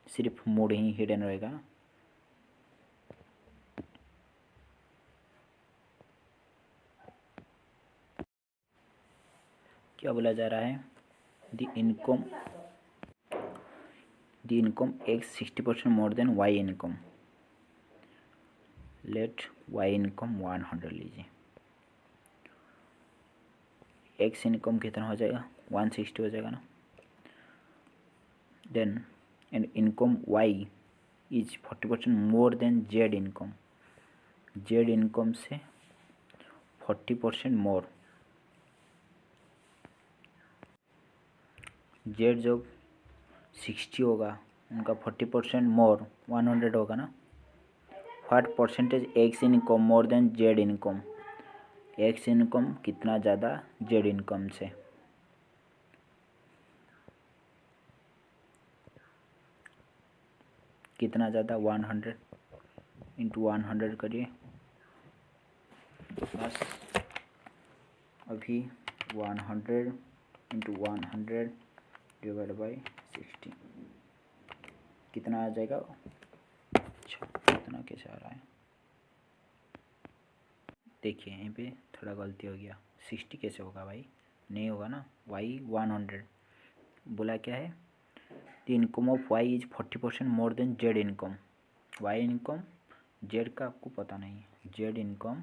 सिर्फ मूड ही हिडन रहेगा. क्या बोला जा रहा है? The income X 60% more than Y income. Let Y income 100 लीजिए. एक्स इनकम कितना हो जाएगा 160 हो जाएगा ना। Then and income Y is 40% more than Z income, Z income से 40% मोर। जेड जब 60 होगा उनका 40% मोर 100 होगा ना। What percentage X income more than Z income, x income कितना ज़्यादा जेड इनकम से। कितना ज़्यादा 100 इंटू 100 करिए बस। अभी 100 इंटू 100 डिवाइड बाई 60 कितना आ जाएगा। अच्छा कितना कैसे आ रहा है देखिए, यहीं पे थोड़ा गलती हो गया। 60 कैसे होगा भाई, नहीं होगा ना। वाई 100 बोला क्या है, the income of Y is 40% more than Z income. Y income Z का आपको पता नहीं है, जेड इनकम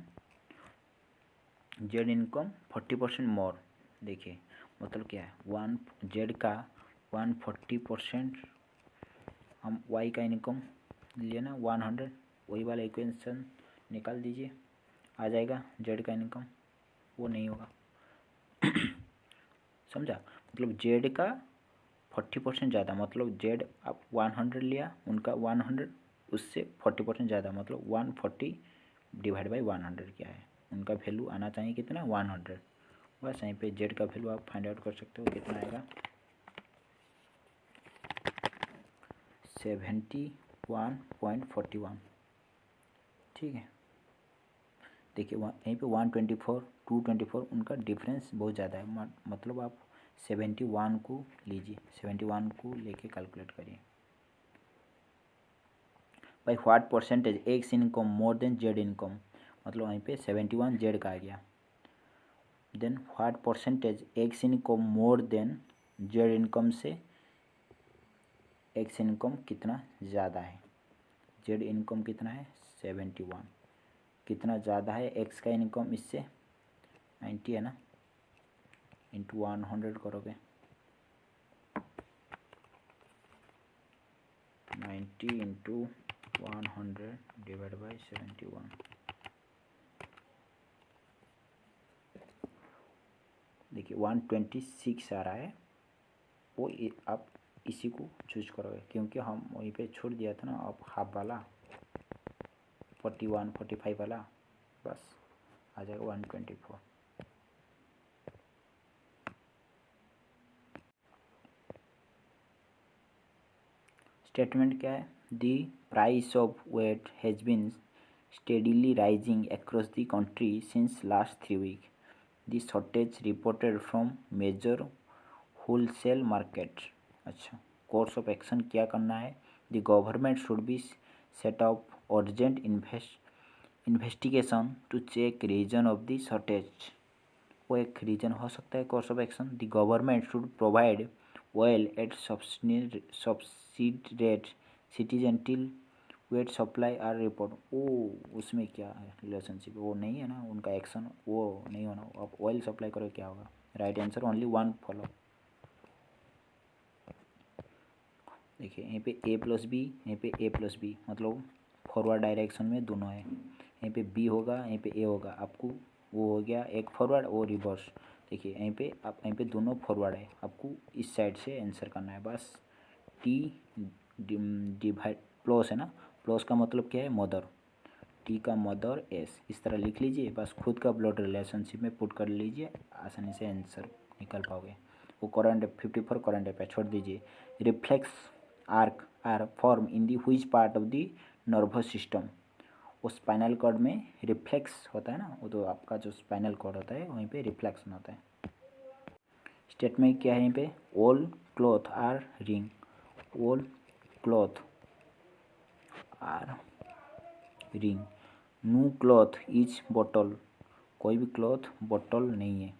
40% मोर। देखिए मतलब क्या है, वन जेड का 140% हम वाई का इनकम लिए ना 100, वही वाला इक्वेशन निकाल दीजिए, आ जाएगा जेड का इनकम। वो नहीं होगा समझा। मतलब जेड का 40% ज़्यादा, मतलब जेड आप 100 लिया, उनका 100 उससे 40% ज़्यादा, मतलब 140 डिवाइड बाई 100 क्या है, उनका वैल्यू आना चाहिए कितना 100। बस यहीं पे जेड का वैल्यू आप फाइंड आउट कर सकते हो कितना आएगा 71.41। ठीक है। देखिए यहीं पे 124 224 उनका डिफरेंस बहुत ज़्यादा है, मतलब आप 71 को लीजिए, 71 को लेके कैलकुलेट करिए। By what percentage X income more than Z income, मतलब वहीं पे 71 जेड का आ गया। Then what percentage X income more than Z income से एक्स इनकम कितना ज़्यादा है, जेड इनकम कितना है 71, कितना ज़्यादा है एक्स का इनकम इससे 90 है ना, इंटू 100 करोगे 90 इंटू 100 डिवाइड बाई 71। देखिए 126 आ रहा है, वो आप इसी को चूज करोगे, क्योंकि हम वहीं पे छोड़ दिया था ना आप हाफ वाला 41 45 वाला, बस आ जाएगा 124। स्टेटमेंट क्या है, the price of wheat has been steadily rising across the country since last 3 weeks. The shortage reported from major wholesale market. अच्छा, course of action क्या करना है, the government should be set up urgent investigation to check reason of the shortage. वो एक reason हो सकता है course of action. The government should provide oil at subsidised citizen till wait supply are report. ओ उसमें क्या है relationship, वो नहीं है ना उनका एक्शन, वो नहीं होना। आप ऑयल सप्लाई करो क्या होगा, right answer only one follow. देखिए यहीं पे ए प्लस बी, यहीं पे ए प्लस बी, मतलब फॉरवर्ड डायरेक्शन में दोनों है। यहीं पे बी होगा, यहीं पे ए होगा, आपको वो हो गया एक फॉरवर्ड और रिवर्स। देखिए यहीं पे आप, यहीं पे दोनों फॉरवर्ड है, आपको इस साइड से आंसर करना है बस। टी डिवाइड प्लस है ना, प्लस का मतलब क्या है मदर, टी का मदर एस, इस तरह लिख लीजिए बस, खुद का ब्लड रिलेशनशिप में पुट कर लीजिए, आसानी से आंसर निकल पाओगे। वो करंट 54 करंट है छोड़ दीजिए। Reflex arc are form in the which part of the nervous system, वो स्पाइनल कॉर्ड में रिफ्लेक्स होता है ना, वो तो आपका जो स्पाइनल कॉर्ड होता है वहीं पे रिफ्लेक्शन होता है। स्टेटमेंट क्या है यहाँ पे, all cloth are ring, all cloth are ring, no cloth is bottle, कोई भी क्लॉथ बॉटल नहीं है।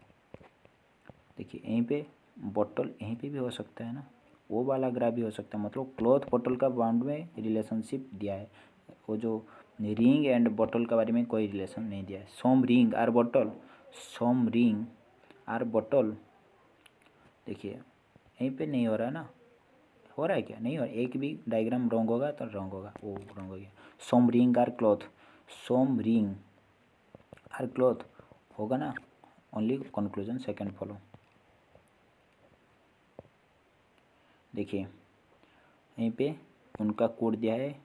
देखिए यहीं पे बॉटल यहीं पे भी हो सकता है ना, वो वाला ग्राफ भी हो सकता है, मतलब क्लॉथ बॉटल का बाउंड में रिलेशनशिप दिया है, वो जो रिंग एंड बॉटल के बारे में कोई रिलेशन नहीं दिया है। Some ring are bottle, some ring are bottle, देखिए यहीं पे नहीं हो रहा है ना, हो रहा है क्या, नहीं हो रहा, एक भी डायग्राम रॉन्ग होगा तो रॉन्ग होगा, वो रॉन्ग हो गया। Some ring are cloth, some ring are cloth होगा ना, ओनली कंक्लूजन सेकंड फॉलो। देखिए यहीं पे उनका कोड दिया है,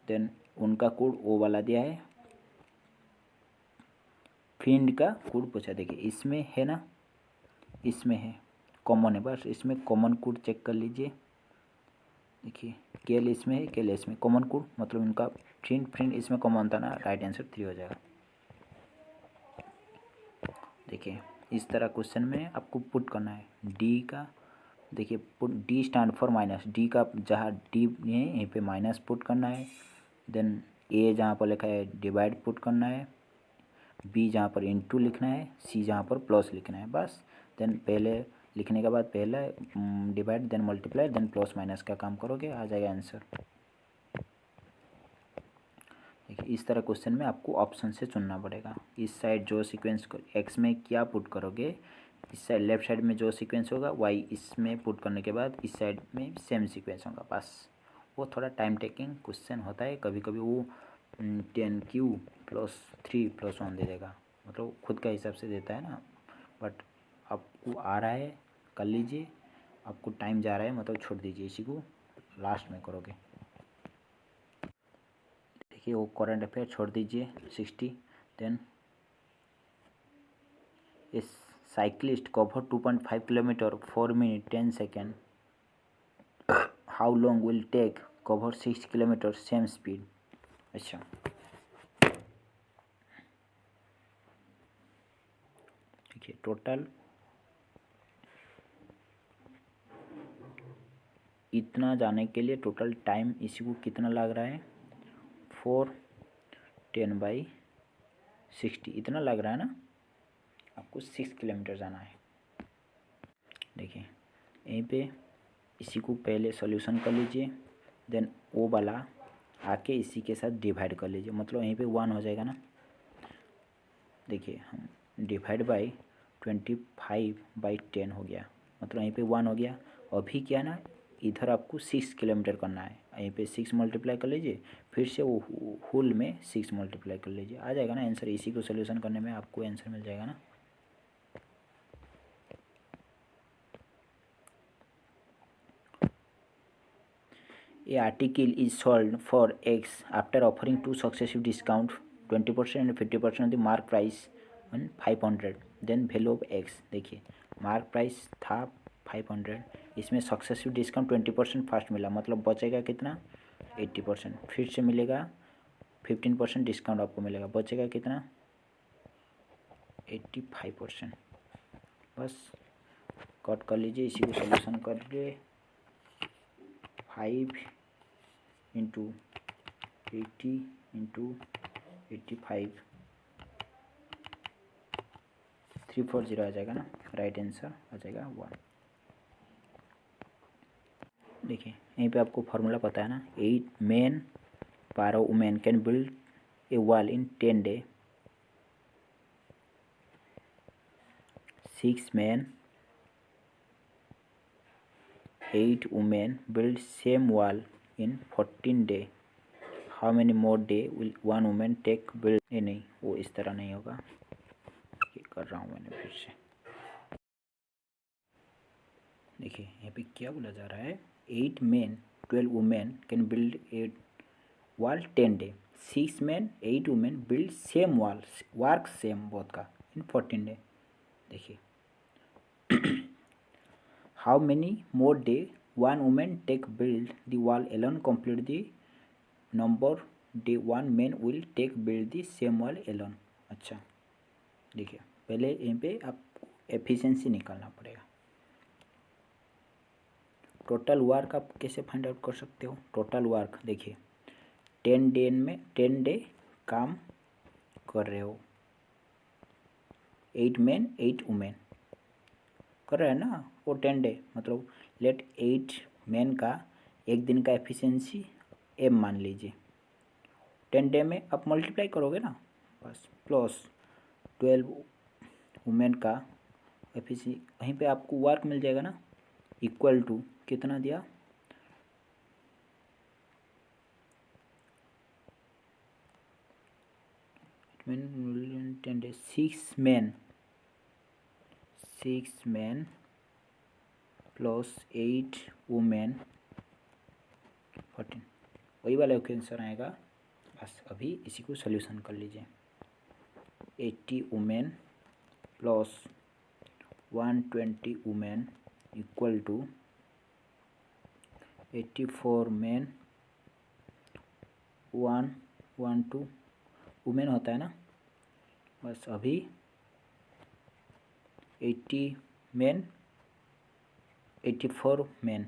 देन उनका कोड ओ वाला दिया है, फ्रेंड का कोड पूछा। देखिए इसमें है ना, इसमें है कॉमन है, बस इसमें कॉमन कोड चेक कर लीजिए। देखिए केल इसमें है, केल इसमें, कॉमन कोड मतलब उनका फ्रेंड इसमें कॉमन था ना, राइट आंसर 3 हो जाएगा। देखिए इस तरह क्वेश्चन में आपको पुट करना है डी का। देखिए put D stand for minus, D का जहाँ डी है यहीं पे माइनस पुट करना है, देन ए जहाँ पर लिखा है डिवाइड पुट करना है, बी जहाँ पर इनटू लिखना है, सी जहाँ पर प्लस लिखना है, बस। देन पहले लिखने के बाद पहले divide then multiply then plus minus का काम करोगे, आ जाएगा आंसर। देखिए इस तरह क्वेश्चन में आपको ऑप्शन से चुनना पड़ेगा। इस साइड जो सीक्वेंस एक्स में क्या पुट करोगे, इस साइड लेफ्ट साइड में जो सीक्वेंस होगा वाई इसमें पुट करने के बाद इस साइड में सेम सीक्वेंस होगा, बस। वो थोड़ा टाइम टेकिंग क्वेश्चन होता है, कभी कभी वो 10Q + 3 + 1 दे देगा, मतलब खुद का हिसाब से देता है ना, बट आपको आ रहा है कर लीजिए, आपको टाइम जा रहा है मतलब छोड़ दीजिए, इसी को लास्ट में करोगे। देखिए वो करंट अफेयर छोड़ दीजिए 60। देन इस cyclist cover 2.5 kilometre 4 minute 10 second, how long will take cover 6 kilometre same speed. अच्छा देखिए टोटल इतना जाने के लिए टोटल टाइम इसी को कितना लग रहा है, 410/60 इतना लग रहा है ना, आपको 6 किलोमीटर जाना है। देखिए यहीं पे इसी को पहले सॉल्यूशन कर लीजिए, देन ओ वाला आके इसी के साथ डिवाइड कर लीजिए, मतलब यहीं पे 1 हो जाएगा ना। देखिए हम डिवाइड बाई 25/10 हो गया, मतलब यहीं पे 1 हो गया। अभी क्या ना, इधर आपको 6 किलोमीटर करना है, यहीं पे 6 मल्टीप्लाई कर लीजिए, फिर से वो होल में 6 मल्टीप्लाई कर लीजिए, आ जाएगा ना आंसर। इसी को सोल्यूशन करने में आपको आंसर मिल जाएगा ना। A article is sold for X after offering 2 successive discount 20% and 50% of the mark price on 500, then value of X। देखिए मार्क प्राइस था 500, इसमें सक्सेसिव डिस्काउंट 20% फर्स्ट मिला, मतलब बचेगा कितना 80%, फिर से मिलेगा 15% डिस्काउंट आपको मिलेगा, बचेगा कितना 85%। बस कट कर लीजिए, इसी को सोल्यूशन कर लिए, 5 × 80 × 85 340 आ जाएगा ना, राइट आंसर आ जाएगा 1। देखिए यहीं पे आपको फार्मूला पता है ना, 8 men per woman can build a wall in 10 days, 6 men 8 women build same wall in 14 days, how many more day will 1 woman take build. ये नहीं, वो इस तरह नहीं होगा, ये कर रहा हूँ मैंने फिर से। देखिए यहाँ पे क्या बोला जा रहा है, 8 men 12 women can build a wall 10 days, 6 men 8 women build same wall, work same both का इन 14 days। देखिए how many more day 1 woman take build the wall alone complete the number day 1 man will take build the same wall alone. अच्छा देखिए पहले यहीं पे आपको efficiency निकालना पड़ेगा। टोटल वर्क आप कैसे फाइंड आउट कर सकते हो, टोटल वर्क देखिए 10 डे काम कर रहे हो, 8 मैन 8 वुमेन कर रहे हैं ना, वो 10 डे मतलब लेट 8 मैन का एक दिन का एफिशिएंसी एम मान लीजिए, 10 डे में आप मल्टीप्लाई करोगे ना, बस प्लस 12 वुमेन का एफिशिएंसी, वहीं पे आपको वर्क मिल जाएगा ना, इक्वल टू कितना दिया, सिक्स मैन प्लस 8 वुमेन 14, वही वाला क्वेश्चन आएगा। बस अभी इसी को सोल्यूशन कर लीजिए। 80 women plus 120 women equal to 84 man 112 women होता है ना। बस अभी 80 मैन 84 मैन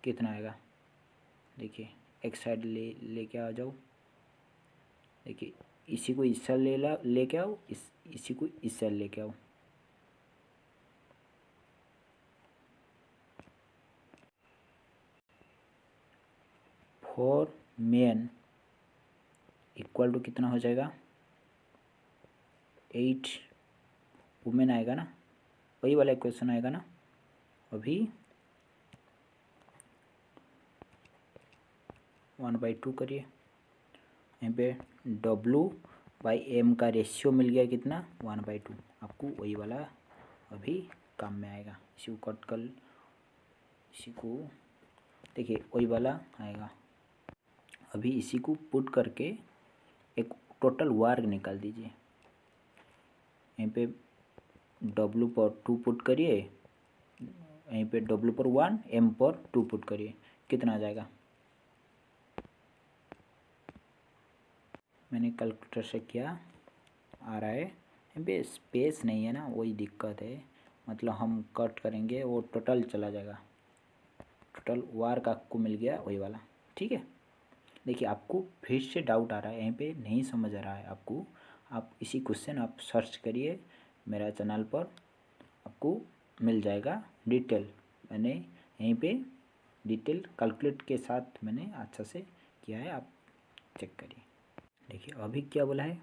कितना आएगा, देखिए एक साइड लेके आ जाओ, देखिए इसी को इस साइड लेके आओ, इसी को इस साइड लेके आओ। फोर मैन इक्वल टू कितना हो जाएगा, 8 वुमेन आएगा ना, वही वाला क्वेश्चन आएगा ना। अभी 1/2 करिए, यहाँ पे W/M का रेशियो मिल गया कितना, 1/2। आपको वही वाला अभी काम में आएगा। इसी को कट कर, इसी को देखिए वही वाला आएगा। अभी इसी को पुट करके एक टोटल वर्क निकाल दीजिए। यहाँ पे W पर 2 पुट करिए, यहीं पे W पर 1, M पर 2 पुट करिए, कितना आ जाएगा। मैंने कैलकुलेटर से किया, आ रहा है। यहाँ पे स्पेस नहीं है ना, वही दिक्कत है। मतलब हम कट करेंगे वो टोटल चला जाएगा, टोटल वर्क आपको मिल गया वही वाला। ठीक है, देखिए आपको फिर से डाउट आ रहा है, यहीं पे नहीं समझ आ रहा है आपको, आप इसी क्वेश्चन आप सर्च करिए मेरा चैनल पर, आपको मिल जाएगा डिटेल। मैंने यहीं पे डिटेल कैलकुलेट के साथ मैंने अच्छा से किया है, आप चेक करिए। देखिए अभी क्या बोला है,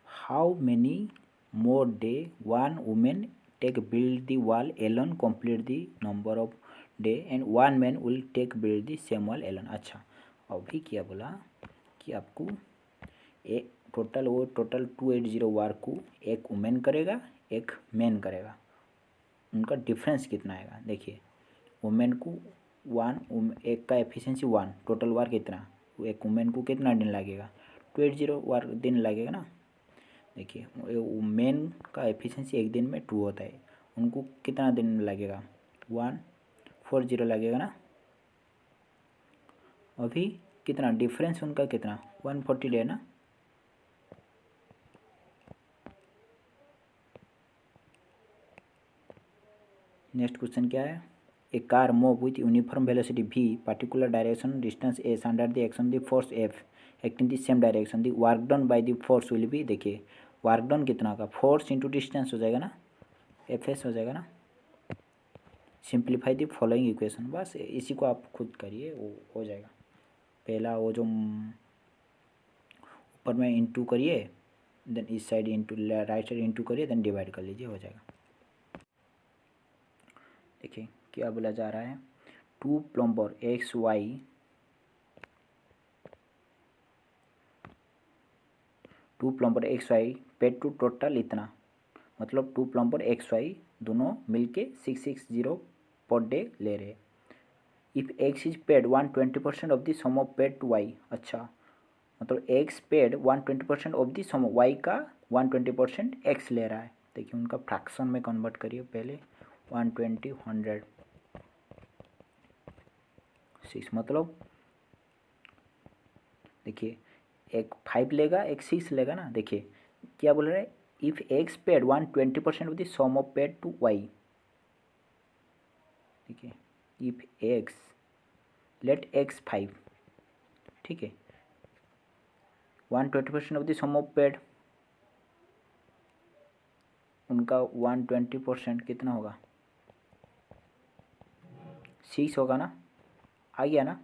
how many more day one women take build the wall alone complete the number of day and one man will take build the same wall alone. अच्छा अभी क्या बोला कि आपको एक टोटल 280 वर्क को एक वुमेन करेगा, एक मैन करेगा, उनका डिफरेंस कितना आएगा। देखिए वुमेन को एक का एफिशिएंसी 1, टोटल वर्क कितना, एक वुमेन को कितना दिन लगेगा, 280 वर्क दिन लगेगा ना। देखिए मेन का एफिशिएंसी एक दिन में 2 होता है, उनको कितना दिन में लगेगा, 140 लगेगा ना। अभी कितना डिफरेंस उनका कितना, 140 है ना। नेक्स्ट क्वेश्चन क्या है, a car move with uniform velocity v particular direction distance s under the action the force f acting the same direction the work done by the force will be। देखिए work done कितना का, force into distance हो जाएगा ना, F S हो जाएगा ना। Simplify the following equation, बस इसी को आप खुद करिए वो हो जाएगा। पहला वो जो ऊपर में इंटू करिए, देन इस side into, right side into करिए, देन डिवाइड कर लीजिए, हो जाएगा। देखिए क्या बोला जा रहा है, 2 plumber X Y 2 plumber X Y paid to total इतना, मतलब 2 प्लम्बर एक्स वाई दोनों मिलके 660 पर डे ले रहे। इफ़ एक्स इज पेड 120% of the sum of paid to Y. अच्छा मतलब X paid 120% of the sum, Y का 120% एक्स ले रहा है। देखिए उनका फ्रैक्शन में कन्वर्ट करिए पहले, 120 100 6, मतलब देखिए एक 5 लेगा, एक 6 लेगा ना। देखिए क्या बोल रहे हैं, if X paid 120% of the sum of paid to Y. देखिए इफ एक्स, लेट एक्स 5, ठीक है, 120% of the sum of paid, उनका 120% कितना होगा, 6 होगा ना। आ गया ना,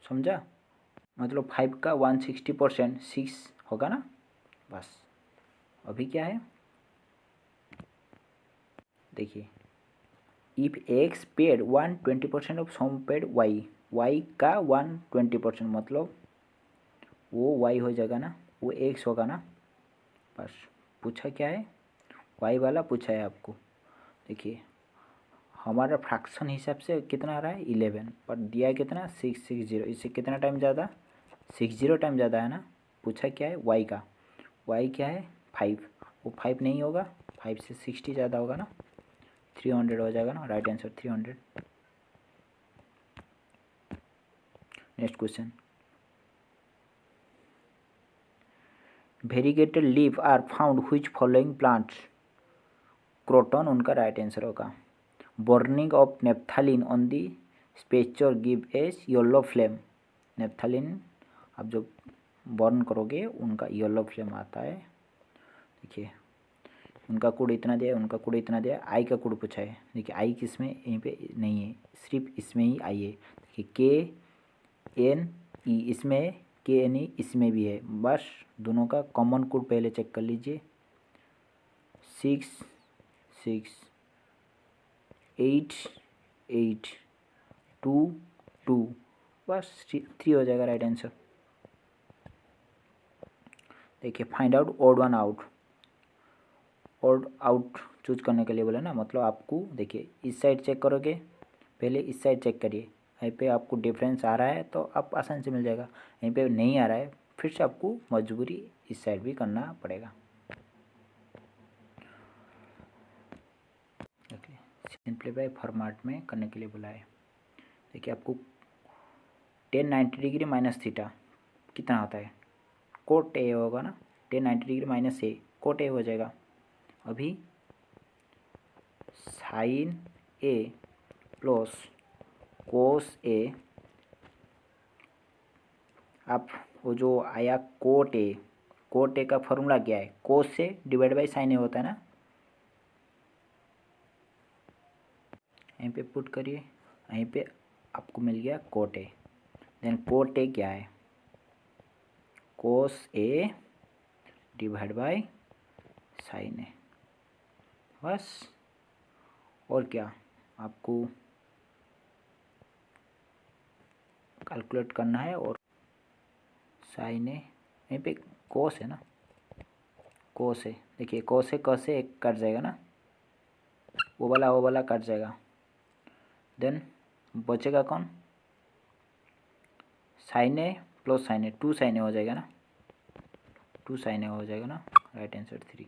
समझा। मतलब 5 का 160% 6 होगा ना। बस अभी क्या है, देखिए if X paid 120% of sum paid Y, Y का 120% मतलब वो वाई हो जाएगा ना, वो एक्स होगा ना। बस पूछा क्या है, वाई वाला पूछा है आपको। देखिए हमारा फ्रैक्शन हिसाब से कितना आ रहा है 11, पर दिया है कितना 660, इससे कितना टाइम ज़्यादा 60 टाइम ज़्यादा है ना। पूछा क्या है वाई का, वाई क्या है 5, वो 5 नहीं होगा, 5 से 60 ज़्यादा होगा ना, 300 हो जाएगा ना, right answer 300। Next question, variegated leaf are found which following plants, croton उनका राइट आंसर होगा। Burning of naphthalene on the स्पेचर give as yellow flame, naphthalene आप जो बर्न करोगे उनका येलो फ्लेम आता है। देखिए उनका कोड इतना दिया है, उनका कोड इतना दिया है, आई का कोड पूछा है। देखिए आई किसमें यहीं पे नहीं है, सिर्फ इसमें ही आई है। देखिए के एन ई इसमें है, के एन ई इसमें भी है, बस दोनों का कॉमन कोड पहले चेक कर लीजिए। 6 6 8 8 2 2, बस 3 हो जाएगा राइट आंसर। देखिए find out odd one out, odd out choose करने के लिए बोला ना, मतलब आपको देखिए इस साइड चेक करोगे, पहले इस साइड चेक करिए, यहीं पे आपको डिफरेंस आ रहा है तो आप आसान से मिल जाएगा, यहीं पे नहीं आ रहा है फिर से आपको मजबूरी इस साइड भी करना पड़ेगा। ओके सिंप्लीफाई फॉर्मेट में करने के लिए बोला है। देखिए आपको tan 90 डिग्री माइनस थीटा कितना होता है, कोट ए होगा ना, tan 90 degree minus A cot A हो जाएगा। अभी साइन ए प्लस कोस ए, आप वो जो आया कोट ए, कोट ए का फॉर्मूला क्या है, कोस से डिवाइड बाई साइन ए होता है ना, यहीं पे पुट करिए, यहीं पे आपको मिल गया कोट ए। देन कोट ए क्या है, cos A divide by sine A, बस और क्या आपको कैलकुलेट करना है। और साइन ए यहीं पे कोस है ना, कोस है, देखिए कोस से क से एक कट जाएगा ना, वो वाला कट जाएगा। देन बचेगा कौन, साइन ए प्लस साइन ए, 2 साइन ए हो जाएगा ना, 2 साइन ए हो जाएगा ना, राइट आंसर 3।